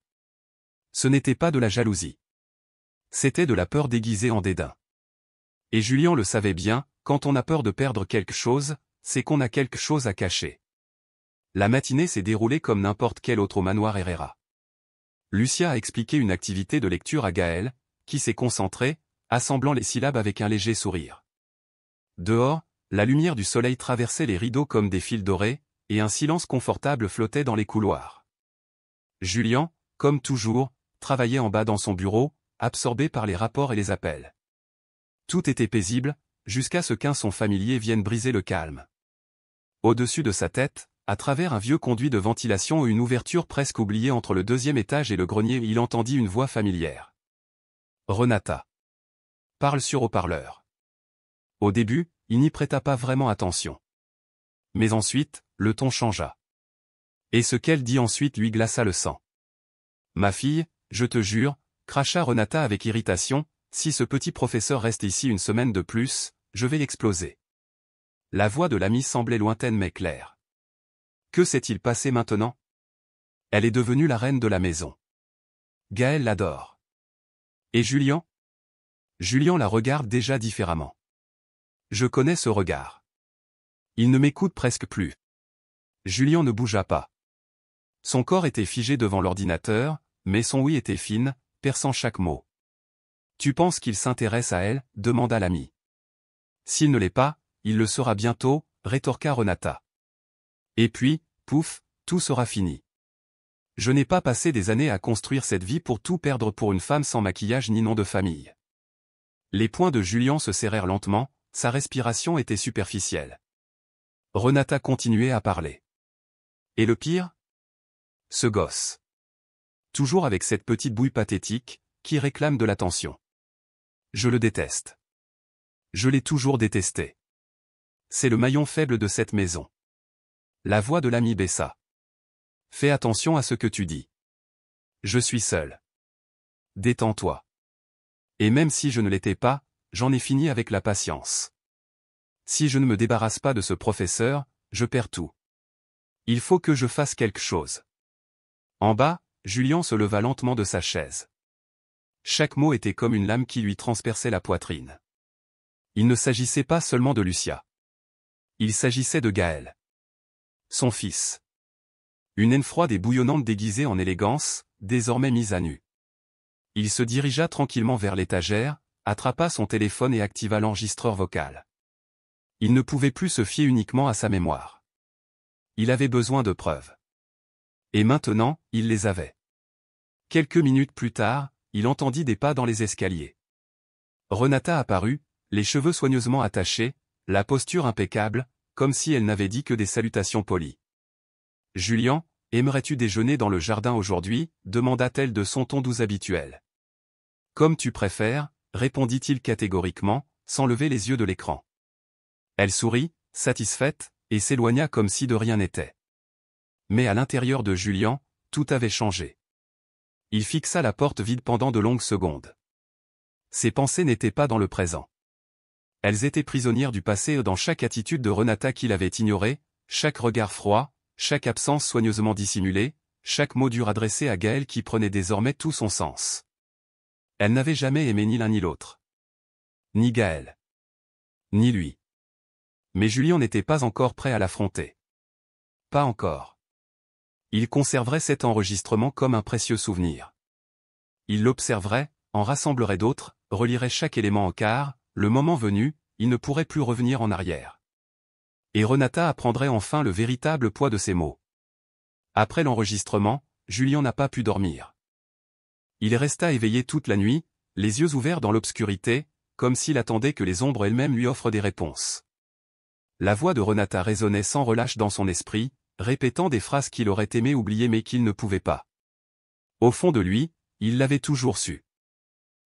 Ce n'était pas de la jalousie. C'était de la peur déguisée en dédain. Et Julien le savait bien, quand on a peur de perdre quelque chose, c'est qu'on a quelque chose à cacher. La matinée s'est déroulée comme n'importe quel autre au manoir Herrera. Lucia a expliqué une activité de lecture à Gaël, qui s'est concentré, assemblant les syllabes avec un léger sourire. Dehors, la lumière du soleil traversait les rideaux comme des fils dorés, et un silence confortable flottait dans les couloirs. Julien, comme toujours, travaillait en bas dans son bureau, absorbé par les rapports et les appels. Tout était paisible, jusqu'à ce qu'un son familier vienne briser le calme. Au-dessus de sa tête, à travers un vieux conduit de ventilation et une ouverture presque oubliée entre le deuxième étage et le grenier, il entendit une voix familière. Renata. Parle sur haut-parleur. Au début, il n'y prêta pas vraiment attention. Mais ensuite, le ton changea. Et ce qu'elle dit ensuite lui glaça le sang. Ma fille, je te jure, cracha Renata avec irritation, si ce petit professeur reste ici une semaine de plus, je vais exploser. La voix de l'amie semblait lointaine mais claire. Que s'est-il passé maintenant? Elle est devenue la reine de la maison. Gaël l'adore. Et Julien? Julien la regarde déjà différemment. Je connais ce regard. Il ne m'écoute presque plus. Julien ne bougea pas. Son corps était figé devant l'ordinateur, mais son oui était fine, perçant chaque mot. Tu penses qu'il s'intéresse à elle? Demanda l'ami. S'il ne l'est pas, il le sera bientôt, rétorqua Renata. Et puis, pouf, tout sera fini. Je n'ai pas passé des années à construire cette vie pour tout perdre pour une femme sans maquillage ni nom de famille. Les poings de Julien se serrèrent lentement, sa respiration était superficielle. Renata continuait à parler. Et le pire? Ce gosse. Toujours avec cette petite bouille pathétique, qui réclame de l'attention. Je le déteste. Je l'ai toujours détesté. C'est le maillon faible de cette maison. La voix de l'ami baissa. Fais attention à ce que tu dis. Je suis seul. Détends-toi. Et même si je ne l'étais pas, j'en ai fini avec la patience. Si je ne me débarrasse pas de ce professeur, je perds tout. Il faut que je fasse quelque chose. En bas, Julien se leva lentement de sa chaise. Chaque mot était comme une lame qui lui transperçait la poitrine. Il ne s'agissait pas seulement de Lucia. Il s'agissait de Gaël. Son fils. Une haine froide et bouillonnante déguisée en élégance, désormais mise à nu. Il se dirigea tranquillement vers l'étagère, attrapa son téléphone et activa l'enregistreur vocal. Il ne pouvait plus se fier uniquement à sa mémoire. Il avait besoin de preuves. Et maintenant, il les avait. Quelques minutes plus tard, il entendit des pas dans les escaliers. Renata apparut, les cheveux soigneusement attachés, la posture impeccable, comme si elle n'avait dit que des salutations polies. « Julien, aimerais-tu déjeuner dans le jardin aujourd'hui » demanda-t-elle de son ton doux habituel. « Comme tu préfères » répondit-il catégoriquement, sans lever les yeux de l'écran. Elle sourit, satisfaite, et s'éloigna comme si de rien n'était. Mais à l'intérieur de Julien, tout avait changé. Il fixa la porte vide pendant de longues secondes. Ses pensées n'étaient pas dans le présent. Elles étaient prisonnières du passé et dans chaque attitude de Renata qu'il avait ignorée, chaque regard froid, chaque absence soigneusement dissimulée, chaque mot dur adressé à Gaël qui prenait désormais tout son sens. Elle n'avait jamais aimé ni l'un ni l'autre. Ni Gaël. Ni lui. Mais Julien n'était pas encore prêt à l'affronter. Pas encore. Il conserverait cet enregistrement comme un précieux souvenir. Il l'observerait, en rassemblerait d'autres, relirait chaque élément en quart, le moment venu, il ne pourrait plus revenir en arrière. Et Renata apprendrait enfin le véritable poids de ses mots. Après l'enregistrement, Julien n'a pas pu dormir. Il resta éveillé toute la nuit, les yeux ouverts dans l'obscurité, comme s'il attendait que les ombres elles-mêmes lui offrent des réponses. La voix de Renata résonnait sans relâche dans son esprit, répétant des phrases qu'il aurait aimé oublier mais qu'il ne pouvait pas. Au fond de lui, il l'avait toujours su.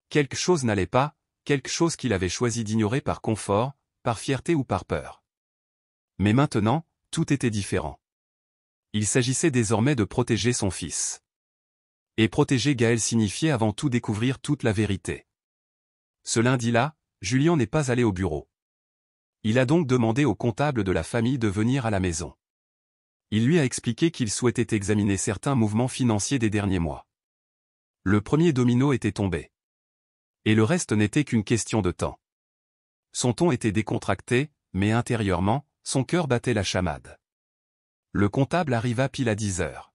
Quelque chose n'allait pas, quelque chose qu'il avait choisi d'ignorer par confort, par fierté ou par peur. Mais maintenant, tout était différent. Il s'agissait désormais de protéger son fils. Et protéger Gaël signifiait avant tout découvrir toute la vérité. Ce lundi-là, Julien n'est pas allé au bureau. Il a donc demandé au comptable de la famille de venir à la maison. Il lui a expliqué qu'il souhaitait examiner certains mouvements financiers des derniers mois. Le premier domino était tombé. Et le reste n'était qu'une question de temps. Son ton était décontracté, mais intérieurement, son cœur battait la chamade. Le comptable arriva pile à 10 heures.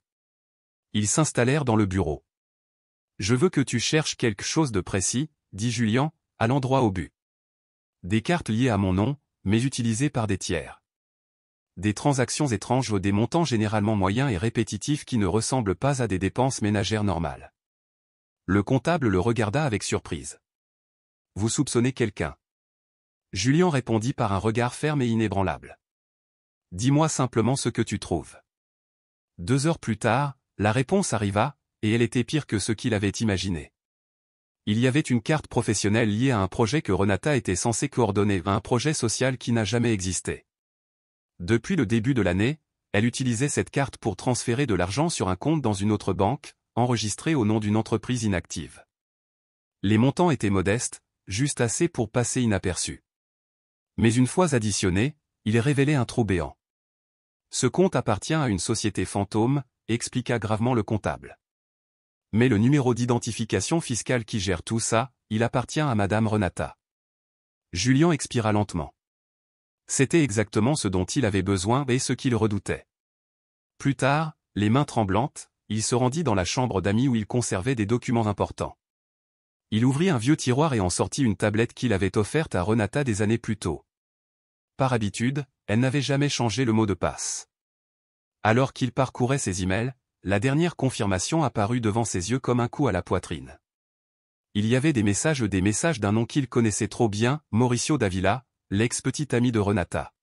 Ils s'installèrent dans le bureau. « Je veux que tu cherches quelque chose de précis, » dit Julien, allant droit au but. « Des cartes liées à mon nom, mais utilisées par des tiers. Des transactions étranges ou des montants généralement moyens et répétitifs qui ne ressemblent pas à des dépenses ménagères normales. » Le comptable le regarda avec surprise. « Vous soupçonnez quelqu'un ?» Julien répondit par un regard ferme et inébranlable. « Dis-moi simplement ce que tu trouves. » 2 heures plus tard, la réponse arriva, et elle était pire que ce qu'il avait imaginé. Il y avait une carte professionnelle liée à un projet que Renata était censée coordonner, un projet social qui n'a jamais existé. Depuis le début de l'année, elle utilisait cette carte pour transférer de l'argent sur un compte dans une autre banque, enregistré au nom d'une entreprise inactive. Les montants étaient modestes, juste assez pour passer inaperçus. Mais une fois additionnés, ils révélaient un trou béant. Ce compte appartient à une société fantôme, expliqua gravement le comptable. Mais le numéro d'identification fiscale qui gère tout ça, il appartient à Madame Renata. Julien expira lentement. C'était exactement ce dont il avait besoin et ce qu'il redoutait. Plus tard, les mains tremblantes, il se rendit dans la chambre d'amis où il conservait des documents importants. Il ouvrit un vieux tiroir et en sortit une tablette qu'il avait offerte à Renata des années plus tôt. Par habitude, elle n'avait jamais changé le mot de passe. Alors qu'il parcourait ses emails, la dernière confirmation apparut devant ses yeux comme un coup à la poitrine. Il y avait des messages d'un nom qu'il connaissait trop bien, Mauricio Davila, l'ex-petit ami de Renata.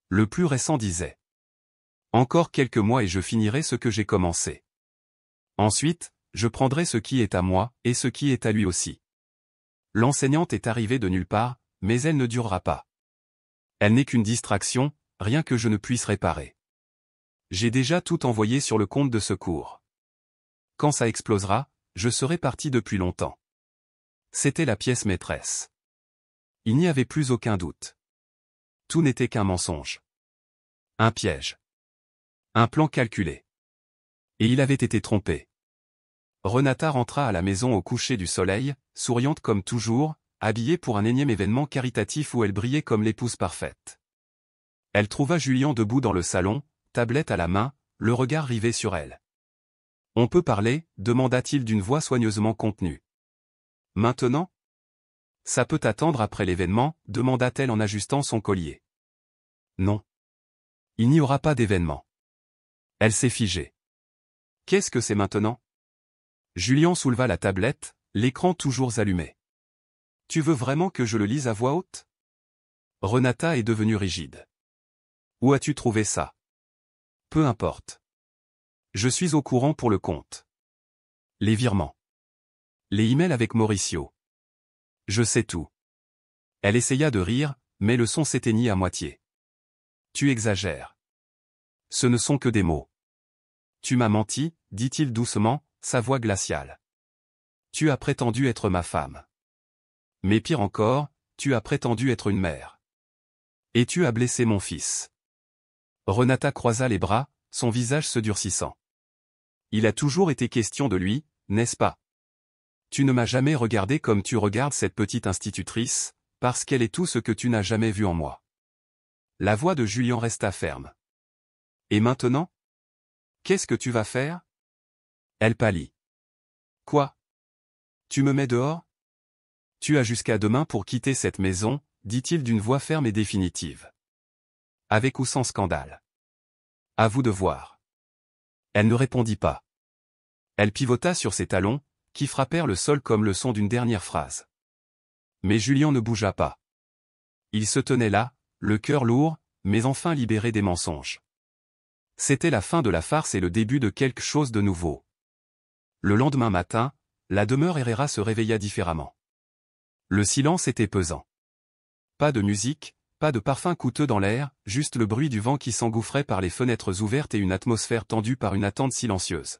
Le plus récent disait « Encore quelques mois et je finirai ce que j'ai commencé. Ensuite, je prendrai ce qui est à moi, et ce qui est à lui aussi. L'enseignante est arrivée de nulle part, mais elle ne durera pas. Elle n'est qu'une distraction, rien que je ne puisse réparer. J'ai déjà tout envoyé sur le compte de secours. Quand ça explosera, je serai parti depuis longtemps. » C'était la pièce maîtresse. Il n'y avait plus aucun doute. Tout n'était qu'un mensonge. Un piège. Un plan calculé. Et il avait été trompé. Renata rentra à la maison au coucher du soleil, souriante comme toujours, habillée pour un énième événement caritatif où elle brillait comme l'épouse parfaite. Elle trouva Julien debout dans le salon, tablette à la main, le regard rivé sur elle. « On peut parler ?» demanda-t-il d'une voix soigneusement contenue. « Maintenant ? » « Ça peut attendre après l'événement ?» demanda-t-elle en ajustant son collier. « Non. Il n'y aura pas d'événement. » Elle s'est figée. « Qu'est-ce que c'est maintenant ?» Julien souleva la tablette, l'écran toujours allumé. « Tu veux vraiment que je le lise à voix haute ?» Renata est devenue rigide. « Où as-tu trouvé ça ? » Peu importe. Je suis au courant pour le compte. Les virements. Les emails avec Mauricio. Je sais tout. Elle essaya de rire, mais le son s'éteignit à moitié. Tu exagères. Ce ne sont que des mots. Tu m'as menti, dit-il doucement, sa voix glaciale. Tu as prétendu être ma femme. Mais pire encore, tu as prétendu être une mère. Et tu as blessé mon fils. Renata croisa les bras, son visage se durcissant. Il a toujours été question de lui, n'est-ce pas ? Tu ne m'as jamais regardé comme tu regardes cette petite institutrice, parce qu'elle est tout ce que tu n'as jamais vu en moi. La voix de Julien resta ferme. Et maintenant ? Qu'est-ce que tu vas faire ? Elle pâlit. Quoi ? Tu me mets dehors ? Tu as jusqu'à demain pour quitter cette maison, dit-il d'une voix ferme et définitive. Avec ou sans scandale. À vous de voir. Elle ne répondit pas. Elle pivota sur ses talons, qui frappèrent le sol comme le son d'une dernière phrase. Mais Julien ne bougea pas. Il se tenait là, le cœur lourd, mais enfin libéré des mensonges. C'était la fin de la farce et le début de quelque chose de nouveau. Le lendemain matin, la demeure Herrera se réveilla différemment. Le silence était pesant. Pas de musique, pas de parfum coûteux dans l'air, juste le bruit du vent qui s'engouffrait par les fenêtres ouvertes et une atmosphère tendue par une attente silencieuse.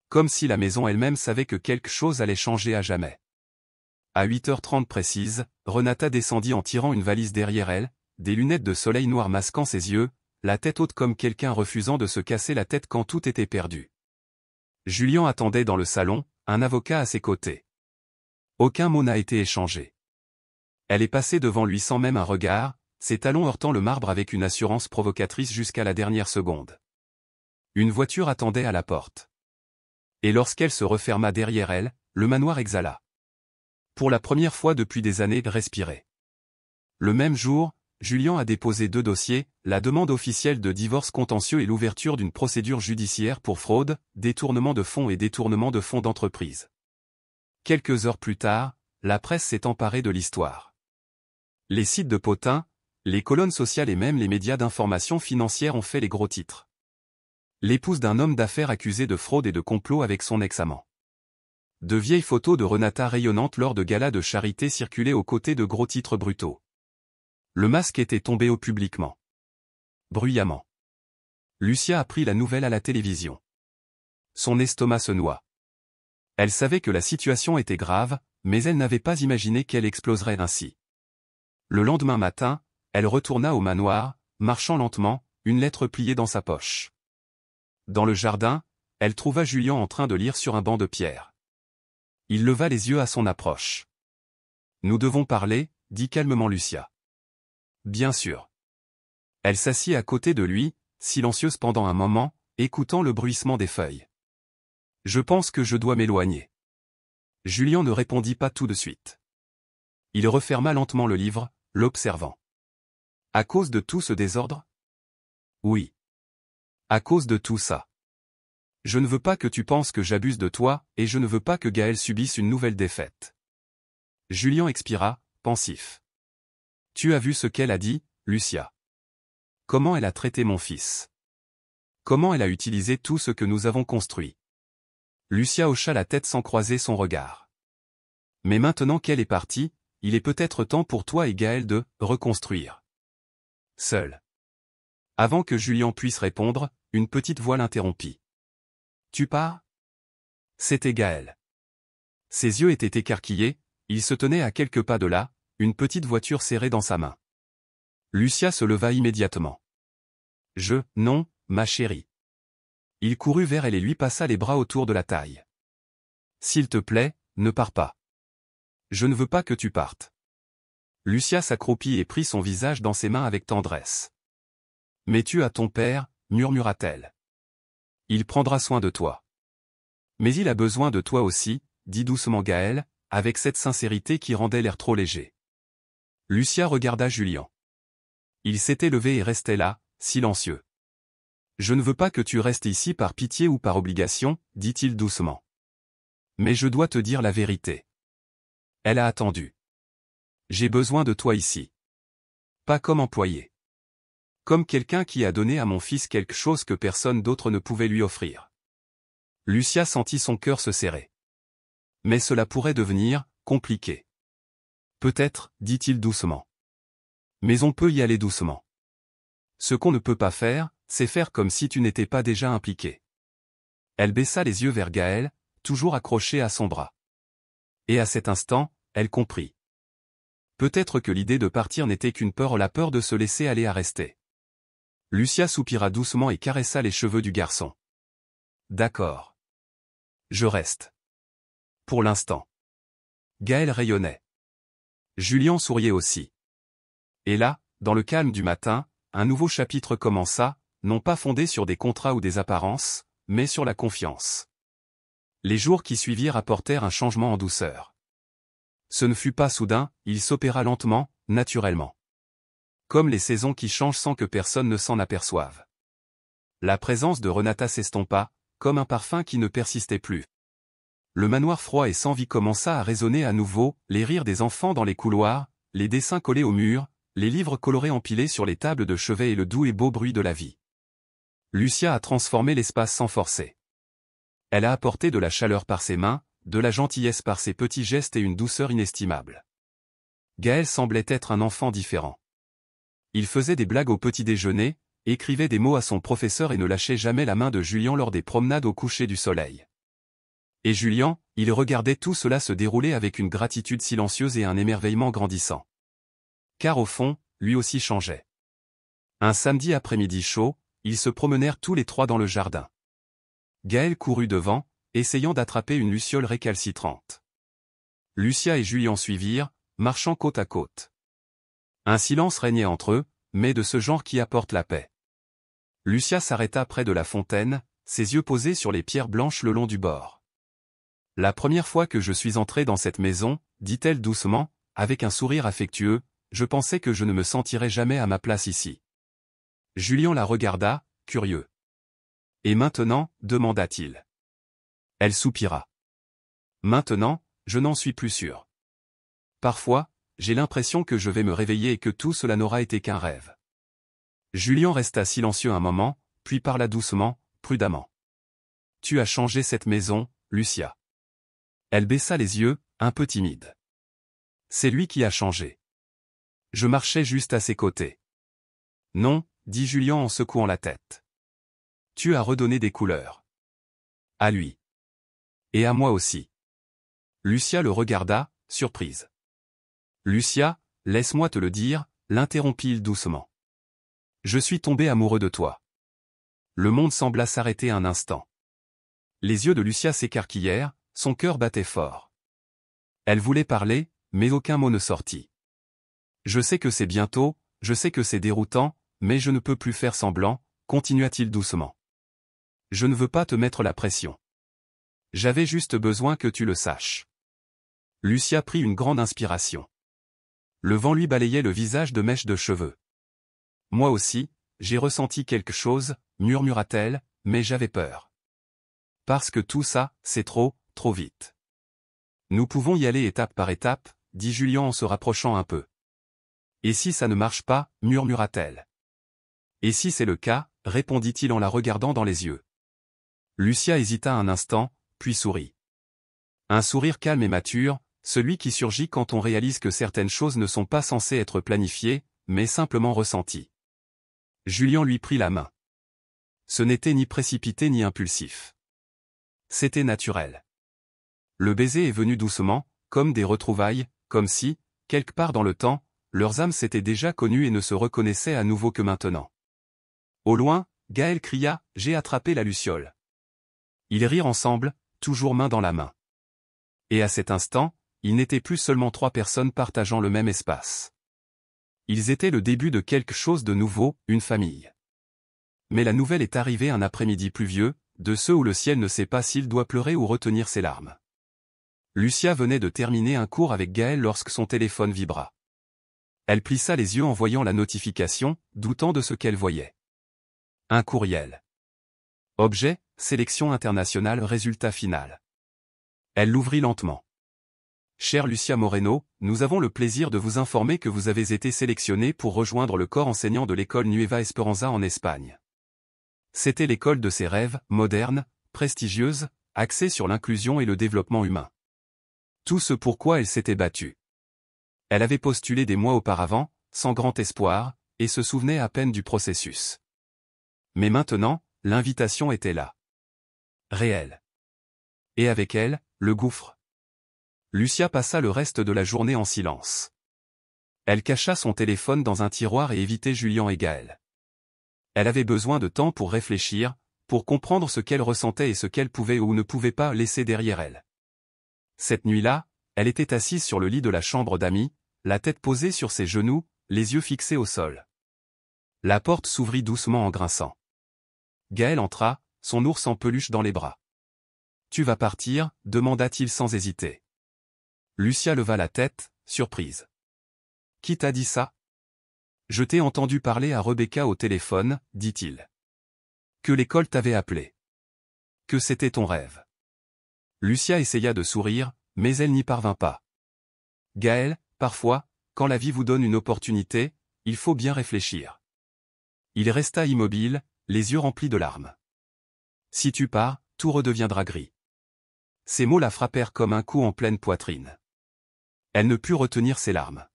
Comme si la maison elle-même savait que quelque chose allait changer à jamais. À 8h30 précise, Renata descendit en tirant une valise derrière elle, des lunettes de soleil noir masquant ses yeux, la tête haute comme quelqu'un refusant de se casser la tête quand tout était perdu. Julien attendait dans le salon, un avocat à ses côtés. Aucun mot n'a été échangé. Elle est passée devant lui sans même un regard, ses talons heurtant le marbre avec une assurance provocatrice jusqu'à la dernière seconde. Une voiture attendait à la porte. Et lorsqu'elle se referma derrière elle, le manoir exhala. Pour la première fois depuis des années, respirait. Le même jour, Julien a déposé 2 dossiers, la demande officielle de divorce contentieux et l'ouverture d'une procédure judiciaire pour fraude, détournement de fonds et détournement de fonds d'entreprise. Quelques heures plus tard, la presse s'est emparée de l'histoire. Les sites de potins, les colonnes sociales et même les médias d'information financière ont fait les gros titres. L'épouse d'un homme d'affaires accusé de fraude et de complot avec son ex-amant. De vieilles photos de Renata rayonnantes lors de galas de charité circulaient aux côtés de gros titres brutaux. Le masque était tombé au publiquement. Bruyamment. Lucia apprit la nouvelle à la télévision. Son estomac se noua. Elle savait que la situation était grave, mais elle n'avait pas imaginé qu'elle exploserait ainsi. Le lendemain matin, elle retourna au manoir, marchant lentement, une lettre pliée dans sa poche. Dans le jardin, elle trouva Julien en train de lire sur un banc de pierre. Il leva les yeux à son approche. « Nous devons parler » dit calmement Lucia. « Bien sûr. » Elle s'assit à côté de lui, silencieuse pendant un moment, écoutant le bruissement des feuilles. « Je pense que je dois m'éloigner. » Julien ne répondit pas tout de suite. Il referma lentement le livre, l'observant. « À cause de tout ce désordre ? » « Oui. À cause de tout ça. Je ne veux pas que tu penses que j'abuse de toi, et je ne veux pas que Gaël subisse une nouvelle défaite. » Julien expira, pensif. « Tu as vu ce qu'elle a dit, Lucia. Comment elle a traité mon fils. Comment elle a utilisé tout ce que nous avons construit. » Lucia hocha la tête sans croiser son regard. « Mais maintenant qu'elle est partie, il est peut-être temps pour toi et Gaël de reconstruire. Seul. » Avant que Julien puisse répondre, une petite voix l'interrompit. « Tu pars ?» C'était Gaël. Ses yeux étaient écarquillés, il se tenait à quelques pas de là, une petite voiture serrée dans sa main. Lucia se leva immédiatement. Non, ma chérie. Il courut vers elle et lui passa les bras autour de la taille. S'il te plaît, ne pars pas. Je ne veux pas que tu partes. Lucia s'accroupit et prit son visage dans ses mains avec tendresse. Mais tu as ton père, murmura-t-elle. Il prendra soin de toi. Mais il a besoin de toi aussi, dit doucement Gaël, avec cette sincérité qui rendait l'air trop léger. Lucia regarda Julien. Il s'était levé et restait là, silencieux. Je ne veux pas que tu restes ici par pitié ou par obligation, dit-il doucement. Mais je dois te dire la vérité. Elle a attendu. J'ai besoin de toi ici. Pas comme employé. Comme quelqu'un qui a donné à mon fils quelque chose que personne d'autre ne pouvait lui offrir. Lucia sentit son cœur se serrer. Mais cela pourrait devenir compliqué. Peut-être, dit-il doucement. Mais on peut y aller doucement. Ce qu'on ne peut pas faire, c'est faire comme si tu n'étais pas déjà impliqué. Elle baissa les yeux vers Gaël, toujours accroché à son bras. Et à cet instant, elle comprit. Peut-être que l'idée de partir n'était qu'une peur, la peur de se laisser aller à rester. Lucia soupira doucement et caressa les cheveux du garçon. D'accord. Je reste. Pour l'instant. Gaël rayonnait. Julien souriait aussi. Et là, dans le calme du matin, un nouveau chapitre commença, non pas fondé sur des contrats ou des apparences, mais sur la confiance. Les jours qui suivirent apportèrent un changement en douceur. Ce ne fut pas soudain, il s'opéra lentement, naturellement. Comme les saisons qui changent sans que personne ne s'en aperçoive. La présence de Renata s'estompa, comme un parfum qui ne persistait plus. Le manoir froid et sans vie commença à résonner à nouveau, les rires des enfants dans les couloirs, les dessins collés au mur, les livres colorés empilés sur les tables de chevet et le doux et beau bruit de la vie. Lucia a transformé l'espace sans forcer. Elle a apporté de la chaleur par ses mains, de la gentillesse par ses petits gestes et une douceur inestimable. Gaël semblait être un enfant différent. Il faisait des blagues au petit déjeuner, écrivait des mots à son professeur et ne lâchait jamais la main de Julien lors des promenades au coucher du soleil. Et Julien, il regardait tout cela se dérouler avec une gratitude silencieuse et un émerveillement grandissant. Car au fond, lui aussi changeait. Un samedi après-midi chaud, ils se promenèrent tous les trois dans le jardin. Gaël courut devant, essayant d'attraper une luciole récalcitrante. Lucia et Julien suivirent, marchant côte à côte. Un silence régnait entre eux, mais de ce genre qui apporte la paix. Lucia s'arrêta près de la fontaine, ses yeux posés sur les pierres blanches le long du bord. « La première fois que je suis entrée dans cette maison, dit-elle doucement, avec un sourire affectueux, je pensais que je ne me sentirais jamais à ma place ici. » Julien la regarda, curieux. « Et maintenant ?» demanda-t-il. Elle soupira. « Maintenant, je n'en suis plus sûr. Parfois, j'ai l'impression que je vais me réveiller et que tout cela n'aura été qu'un rêve. » Julien resta silencieux un moment, puis parla doucement, prudemment. « Tu as changé cette maison, Lucia. » Elle baissa les yeux, un peu timide. « C'est lui qui a changé. Je marchais juste à ses côtés. »« Non, » dit Julien en secouant la tête. « Tu as redonné des couleurs. À lui. Et à moi aussi. » Lucia le regarda, surprise. « Lucia, laisse-moi te le dire, » l'interrompit-il doucement. « Je suis tombé amoureux de toi. » Le monde sembla s'arrêter un instant. Les yeux de Lucia s'écarquillèrent, son cœur battait fort. Elle voulait parler, mais aucun mot ne sortit. « Je sais que c'est bientôt, je sais que c'est déroutant, mais je ne peux plus faire semblant, » continua-t-il doucement. « Je ne veux pas te mettre la pression. J'avais juste besoin que tu le saches. » Lucia prit une grande inspiration. Le vent lui balayait le visage de mèches de cheveux. « Moi aussi, j'ai ressenti quelque chose, » murmura-t-elle, mais j'avais peur. Parce que tout ça, c'est trop vite. Nous pouvons y aller étape par étape, dit Julien en se rapprochant un peu. Et si ça ne marche pas, murmura-t-elle. Et si c'est le cas, répondit-il en la regardant dans les yeux. Lucia hésita un instant, puis sourit. Un sourire calme et mature, celui qui surgit quand on réalise que certaines choses ne sont pas censées être planifiées, mais simplement ressenties. Julien lui prit la main. Ce n'était ni précipité ni impulsif. C'était naturel. Le baiser est venu doucement, comme des retrouvailles, comme si, quelque part dans le temps, leurs âmes s'étaient déjà connues et ne se reconnaissaient à nouveau que maintenant. Au loin, Gaël cria « J'ai attrapé la luciole ». Ils rirent ensemble, toujours main dans la main. Et à cet instant, ils n'étaient plus seulement 3 personnes partageant le même espace. Ils étaient le début de quelque chose de nouveau, une famille. Mais la nouvelle est arrivée un après-midi pluvieux, de ceux où le ciel ne sait pas s'il doit pleurer ou retenir ses larmes. Lucia venait de terminer un cours avec Gaël lorsque son téléphone vibra. Elle plissa les yeux en voyant la notification, doutant de ce qu'elle voyait. Un courriel. Objet, sélection internationale, résultat final. Elle l'ouvrit lentement. Chère Lucia Moreno, nous avons le plaisir de vous informer que vous avez été sélectionnée pour rejoindre le corps enseignant de l'école Nueva Esperanza en Espagne. C'était l'école de ses rêves, moderne, prestigieuse, axée sur l'inclusion et le développement humain. Tout ce pourquoi elle s'était battue. Elle avait postulé des mois auparavant, sans grand espoir, et se souvenait à peine du processus. Mais maintenant, l'invitation était là. Réelle. Et avec elle, le gouffre. Lucia passa le reste de la journée en silence. Elle cacha son téléphone dans un tiroir et évitait Julien et Gaël. Elle avait besoin de temps pour réfléchir, pour comprendre ce qu'elle ressentait et ce qu'elle pouvait ou ne pouvait pas laisser derrière elle. Cette nuit-là, elle était assise sur le lit de la chambre d'amis, la tête posée sur ses genoux, les yeux fixés au sol. La porte s'ouvrit doucement en grinçant. Gaël entra, son ours en peluche dans les bras. « Tu vas partir ?» demanda-t-il sans hésiter. Lucia leva la tête, surprise. « Qui t'a dit ça ? » « Je t'ai entendu parler à Rebecca au téléphone, » dit-il. « Que l'école t'avait appelé. Que c'était ton rêve. » Lucia essaya de sourire, mais elle n'y parvint pas. « Gaël, parfois, quand la vie vous donne une opportunité, il faut bien réfléchir. » Il resta immobile, les yeux remplis de larmes. « Si tu pars, tout redeviendra gris. » Ces mots la frappèrent comme un coup en pleine poitrine. Elle ne put retenir ses larmes.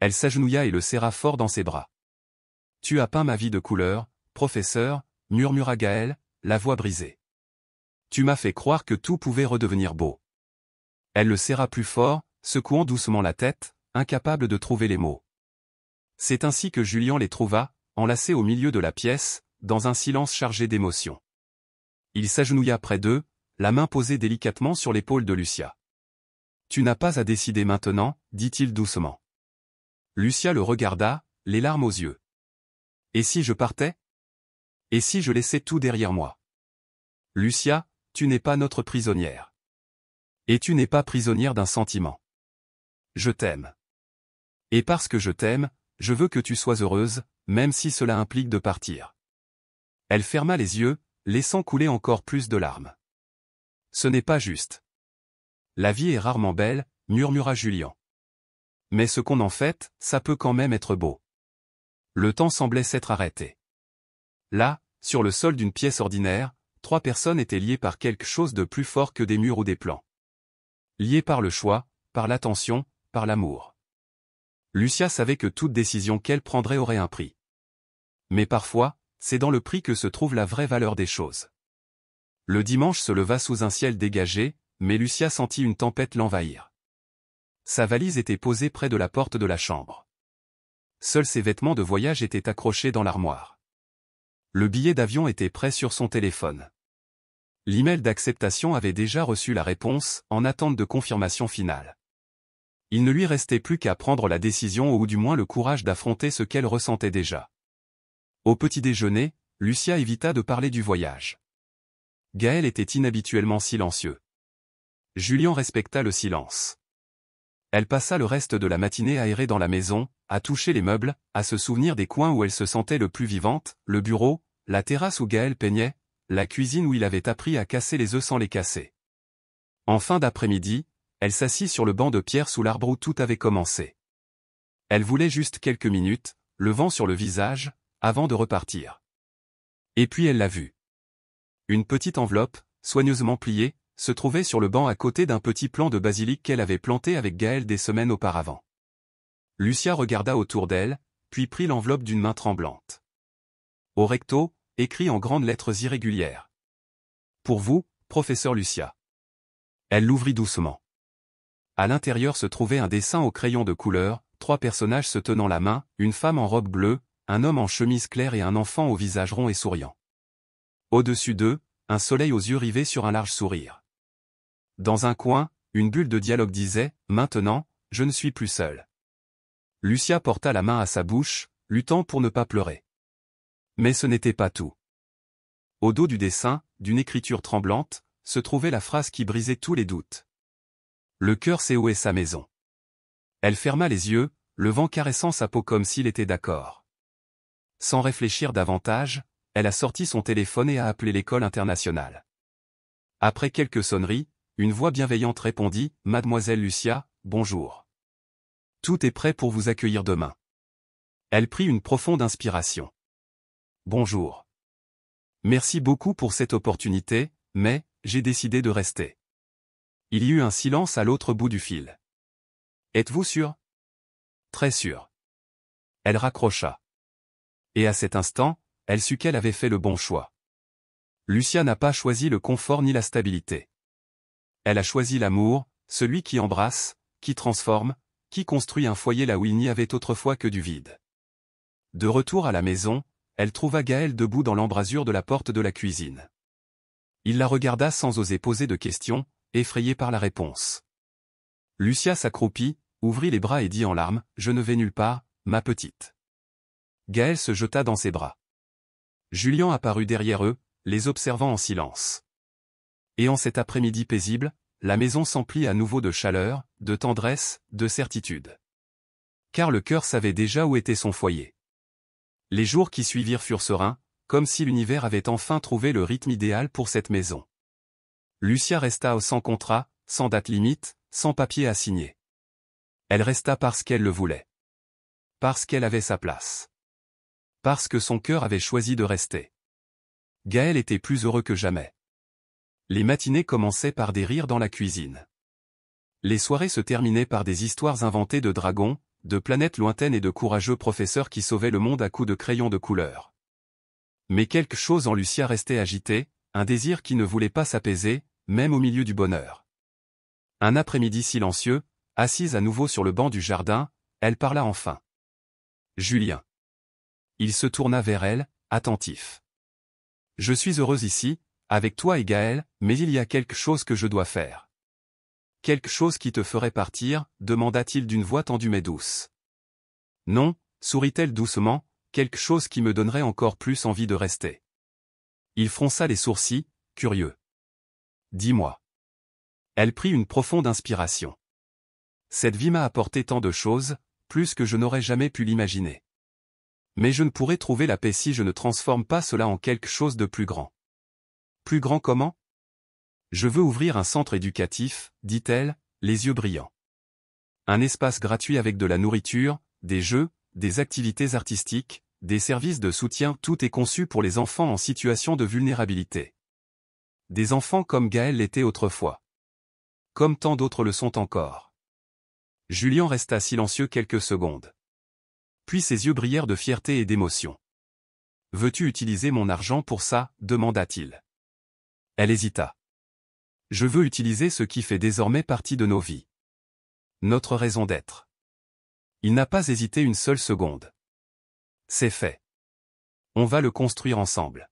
Elle s'agenouilla et le serra fort dans ses bras. « Tu as peint ma vie de couleur, professeur, » murmura Gaël, la voix brisée. « Tu m'as fait croire que tout pouvait redevenir beau. » Elle le serra plus fort, secouant doucement la tête, incapable de trouver les mots. C'est ainsi que Julien les trouva, enlacés au milieu de la pièce, dans un silence chargé d'émotion. Il s'agenouilla près d'eux, la main posée délicatement sur l'épaule de Lucia. « Tu n'as pas à décider maintenant, » dit-il doucement. Lucia le regarda, les larmes aux yeux. « Et si je partais ? Et si je laissais tout derrière moi ? Lucia, tu n'es pas notre prisonnière. Et tu n'es pas prisonnière d'un sentiment. Je t'aime. Et parce que je t'aime, je veux que tu sois heureuse, même si cela implique de partir. » Elle ferma les yeux, laissant couler encore plus de larmes. « Ce n'est pas juste. La vie est rarement belle, » murmura Julien. « Mais ce qu'on en fait, ça peut quand même être beau. » Le temps semblait s'être arrêté. Là, sur le sol d'une pièce ordinaire, 3 personnes étaient liées par quelque chose de plus fort que des murs ou des plans. Liées par le choix, par l'attention, par l'amour. Lucia savait que toute décision qu'elle prendrait aurait un prix. Mais parfois, c'est dans le prix que se trouve la vraie valeur des choses. Le dimanche se leva sous un ciel dégagé, mais Lucia sentit une tempête l'envahir. Sa valise était posée près de la porte de la chambre. Seuls ses vêtements de voyage étaient accrochés dans l'armoire. Le billet d'avion était prêt sur son téléphone. L'email d'acceptation avait déjà reçu la réponse, en attente de confirmation finale. Il ne lui restait plus qu'à prendre la décision ou du moins le courage d'affronter ce qu'elle ressentait déjà. Au petit déjeuner, Lucia évita de parler du voyage. Gaël était inhabituellement silencieux. Julien respecta le silence. Elle passa le reste de la matinée à errer dans la maison, à toucher les meubles, à se souvenir des coins où elle se sentait le plus vivante, le bureau, la terrasse où Gaël peignait, la cuisine où il avait appris à casser les œufs sans les casser. En fin d'après-midi, elle s'assit sur le banc de pierre sous l'arbre où tout avait commencé. Elle voulait juste quelques minutes, le vent sur le visage, avant de repartir. Et puis elle l'a vu. Une petite enveloppe, soigneusement pliée, se trouvait sur le banc à côté d'un petit plant de basilic qu'elle avait planté avec Gaël des semaines auparavant. Lucia regarda autour d'elle, puis prit l'enveloppe d'une main tremblante. Au recto, écrit en grandes lettres irrégulières. « Pour vous, professeur Lucia. » Elle l'ouvrit doucement. À l'intérieur se trouvait un dessin au crayon de couleur, 3 personnages se tenant la main, une femme en robe bleue, un homme en chemise claire et un enfant au visage rond et souriant. Au-dessus d'eux, un soleil aux yeux rivés sur un large sourire. Dans un coin, une bulle de dialogue disait « Maintenant, je ne suis plus seul ». Lucia porta la main à sa bouche, luttant pour ne pas pleurer. Mais ce n'était pas tout. Au dos du dessin, d'une écriture tremblante, se trouvait la phrase qui brisait tous les doutes. Le cœur sait où est sa maison. Elle ferma les yeux, le vent caressant sa peau comme s'il était d'accord. Sans réfléchir davantage, elle a sorti son téléphone et a appelé l'école internationale. Après quelques sonneries, une voix bienveillante répondit « Mademoiselle Lucia, bonjour. Tout est prêt pour vous accueillir demain. » Elle prit une profonde inspiration. « Bonjour. Merci beaucoup pour cette opportunité, mais j'ai décidé de rester. » Il y eut un silence à l'autre bout du fil. « Êtes-vous sûr ? » »« Très sûr. » Elle raccrocha. Et à cet instant, elle sut qu'elle avait fait le bon choix. Lucia n'a pas choisi le confort ni la stabilité. Elle a choisi l'amour, celui qui embrasse, qui transforme, qui construit un foyer là où il n'y avait autrefois que du vide. De retour à la maison, elle trouva Gaël debout dans l'embrasure de la porte de la cuisine. Il la regarda sans oser poser de questions, effrayé par la réponse. Lucia s'accroupit, ouvrit les bras et dit en larmes « Je ne vais nulle part, ma petite. » Gaël se jeta dans ses bras. Julien apparut derrière eux, les observant en silence. Et en cet après-midi paisible, la maison s'emplit à nouveau de chaleur, de tendresse, de certitude. Car le cœur savait déjà où était son foyer. Les jours qui suivirent furent sereins, comme si l'univers avait enfin trouvé le rythme idéal pour cette maison. Lucia resta sans contrat, sans date limite, sans papier à signer. Elle resta parce qu'elle le voulait. Parce qu'elle avait sa place. Parce que son cœur avait choisi de rester. Gaël était plus heureux que jamais. Les matinées commençaient par des rires dans la cuisine. Les soirées se terminaient par des histoires inventées de dragons, de planètes lointaines et de courageux professeurs qui sauvaient le monde à coups de crayons de couleur. Mais quelque chose en Lucia restait agité, un désir qui ne voulait pas s'apaiser, même au milieu du bonheur. Un après-midi silencieux, assise à nouveau sur le banc du jardin, elle parla enfin. Julien. Il se tourna vers elle, attentif. Je suis heureuse ici, avec toi et Gaël, mais il y a quelque chose que je dois faire. Quelque chose qui te ferait partir, demanda-t-il d'une voix tendue mais douce. Non, sourit-elle doucement, quelque chose qui me donnerait encore plus envie de rester. Il fronça les sourcils, curieux. Dis-moi. Elle prit une profonde inspiration. Cette vie m'a apporté tant de choses, plus que je n'aurais jamais pu l'imaginer. Mais je ne pourrais trouver la paix si je ne transforme pas cela en quelque chose de plus grand. Plus grand comment ? Je veux ouvrir un centre éducatif, dit-elle, les yeux brillants. Un espace gratuit avec de la nourriture, des jeux, des activités artistiques, des services de soutien, tout est conçu pour les enfants en situation de vulnérabilité. Des enfants comme Gaël l'était autrefois. Comme tant d'autres le sont encore. Julien resta silencieux quelques secondes. Puis ses yeux brillèrent de fierté et d'émotion. « Veux-tu utiliser mon argent pour ça ?» demanda-t-il. Elle hésita. « Je veux utiliser ce qui fait désormais partie de nos vies. Notre raison d'être. » Il n'a pas hésité une seule seconde. « C'est fait. On va le construire ensemble. »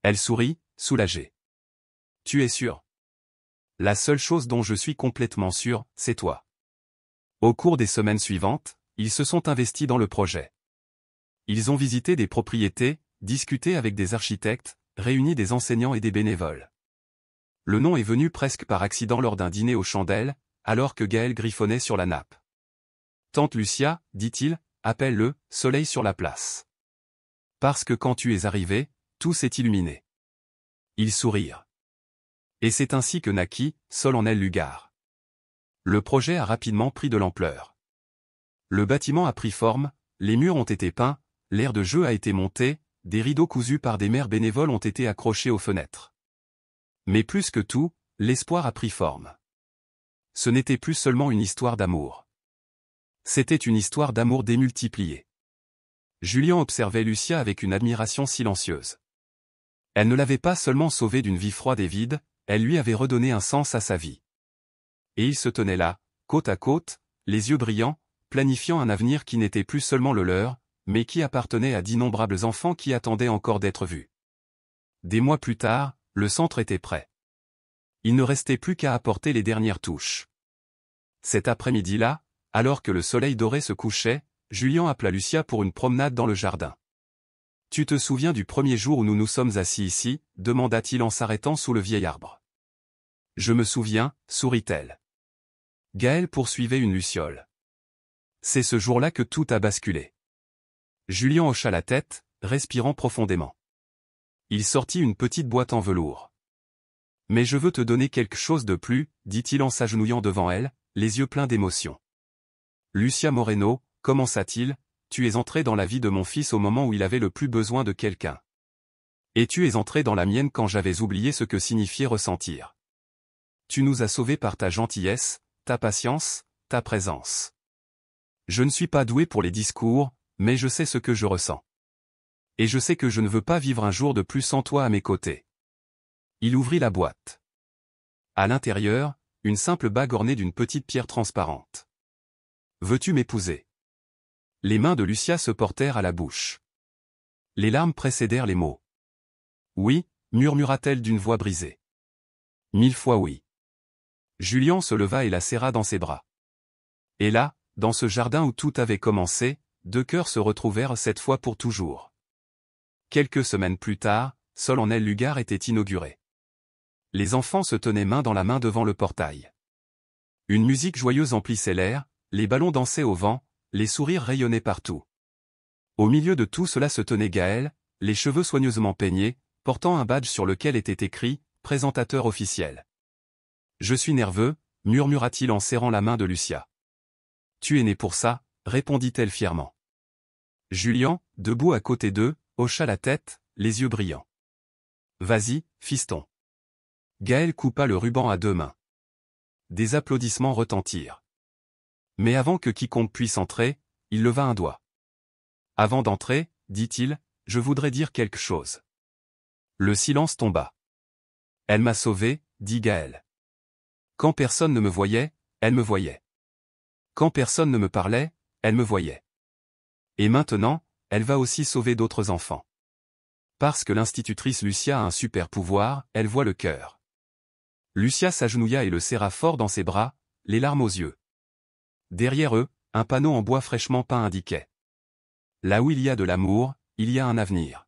Elle sourit, soulagée. « Tu es sûr ? La seule chose dont je suis complètement sûr, c'est toi. » Au cours des semaines suivantes, ils se sont investis dans le projet. Ils ont visité des propriétés, discuté avec des architectes, réuni des enseignants et des bénévoles. Le nom est venu presque par accident lors d'un dîner aux chandelles, alors que Gaël griffonnait sur la nappe. « Tante Lucia, dit-il, appelle-le « soleil sur la place. » Parce que quand tu es arrivé, tout s'est illuminé. Ils sourirent. Et c'est ainsi que naquit « Sol en aile Lugar ». Le projet a rapidement pris de l'ampleur. Le bâtiment a pris forme, les murs ont été peints, l'aire de jeu a été montée, des rideaux cousus par des mères bénévoles ont été accrochés aux fenêtres. Mais plus que tout, l'espoir a pris forme. Ce n'était plus seulement une histoire d'amour. C'était une histoire d'amour démultipliée. Julien observait Lucia avec une admiration silencieuse. Elle ne l'avait pas seulement sauvée d'une vie froide et vide, elle lui avait redonné un sens à sa vie. Et il se tenait là, côte à côte, les yeux brillants, planifiant un avenir qui n'était plus seulement le leur, mais qui appartenait à d'innombrables enfants qui attendaient encore d'être vus. Des mois plus tard, le centre était prêt. Il ne restait plus qu'à apporter les dernières touches. Cet après-midi-là, alors que le soleil doré se couchait, Julien appela Lucia pour une promenade dans le jardin. « Tu te souviens du premier jour où nous nous sommes assis ici » demanda-t-il en s'arrêtant sous le vieil arbre. « Je me souviens » sourit-elle. Gaël poursuivait une luciole. « C'est ce jour-là que tout a basculé. » Julien hocha la tête, respirant profondément. Il sortit une petite boîte en velours. « Mais je veux te donner quelque chose de plus, » dit-il en s'agenouillant devant elle, les yeux pleins d'émotion. « Lucia Moreno, commença-t-il, tu es entrée dans la vie de mon fils au moment où il avait le plus besoin de quelqu'un. Et tu es entrée dans la mienne quand j'avais oublié ce que signifiait ressentir. Tu nous as sauvés par ta gentillesse, ta patience, ta présence. Je ne suis pas doué pour les discours, mais je sais ce que je ressens. Et je sais que je ne veux pas vivre un jour de plus sans toi à mes côtés. » Il ouvrit la boîte. À l'intérieur, une simple bague ornée d'une petite pierre transparente. « Veux-tu m'épouser ?» Les mains de Lucia se portèrent à la bouche. Les larmes précédèrent les mots. « Oui » murmura-t-elle d'une voix brisée. « 1000 fois oui. » Julien se leva et la serra dans ses bras. Et là, dans ce jardin où tout avait commencé, deux cœurs se retrouvèrent cette fois pour toujours. Quelques semaines plus tard, Solennel Lugar était inauguré. Les enfants se tenaient main dans la main devant le portail. Une musique joyeuse emplissait l'air, les ballons dansaient au vent, les sourires rayonnaient partout. Au milieu de tout cela se tenait Gaël, les cheveux soigneusement peignés, portant un badge sur lequel était écrit « Présentateur officiel ». « Je suis nerveux » murmura-t-il en serrant la main de Lucia. « Tu es né pour ça » répondit-elle fièrement. Julien, debout à côté d'eux, hocha la tête, les yeux brillants. « Vas-y, fiston. » Gaël coupa le ruban à deux mains. Des applaudissements retentirent. Mais avant que quiconque puisse entrer, il leva un doigt. « Avant d'entrer, dit-il, je voudrais dire quelque chose. » Le silence tomba. « Elle m'a sauvé, dit Gaël. Quand personne ne me voyait, elle me voyait. Quand personne ne me parlait, elle me voyait. Et maintenant, elle va aussi sauver d'autres enfants. Parce que l'institutrice Lucia a un super pouvoir, elle voit le cœur. » Lucia s'agenouilla et le serra fort dans ses bras, les larmes aux yeux. Derrière eux, un panneau en bois fraîchement peint indiquait. « Là où il y a de l'amour, il y a un avenir. »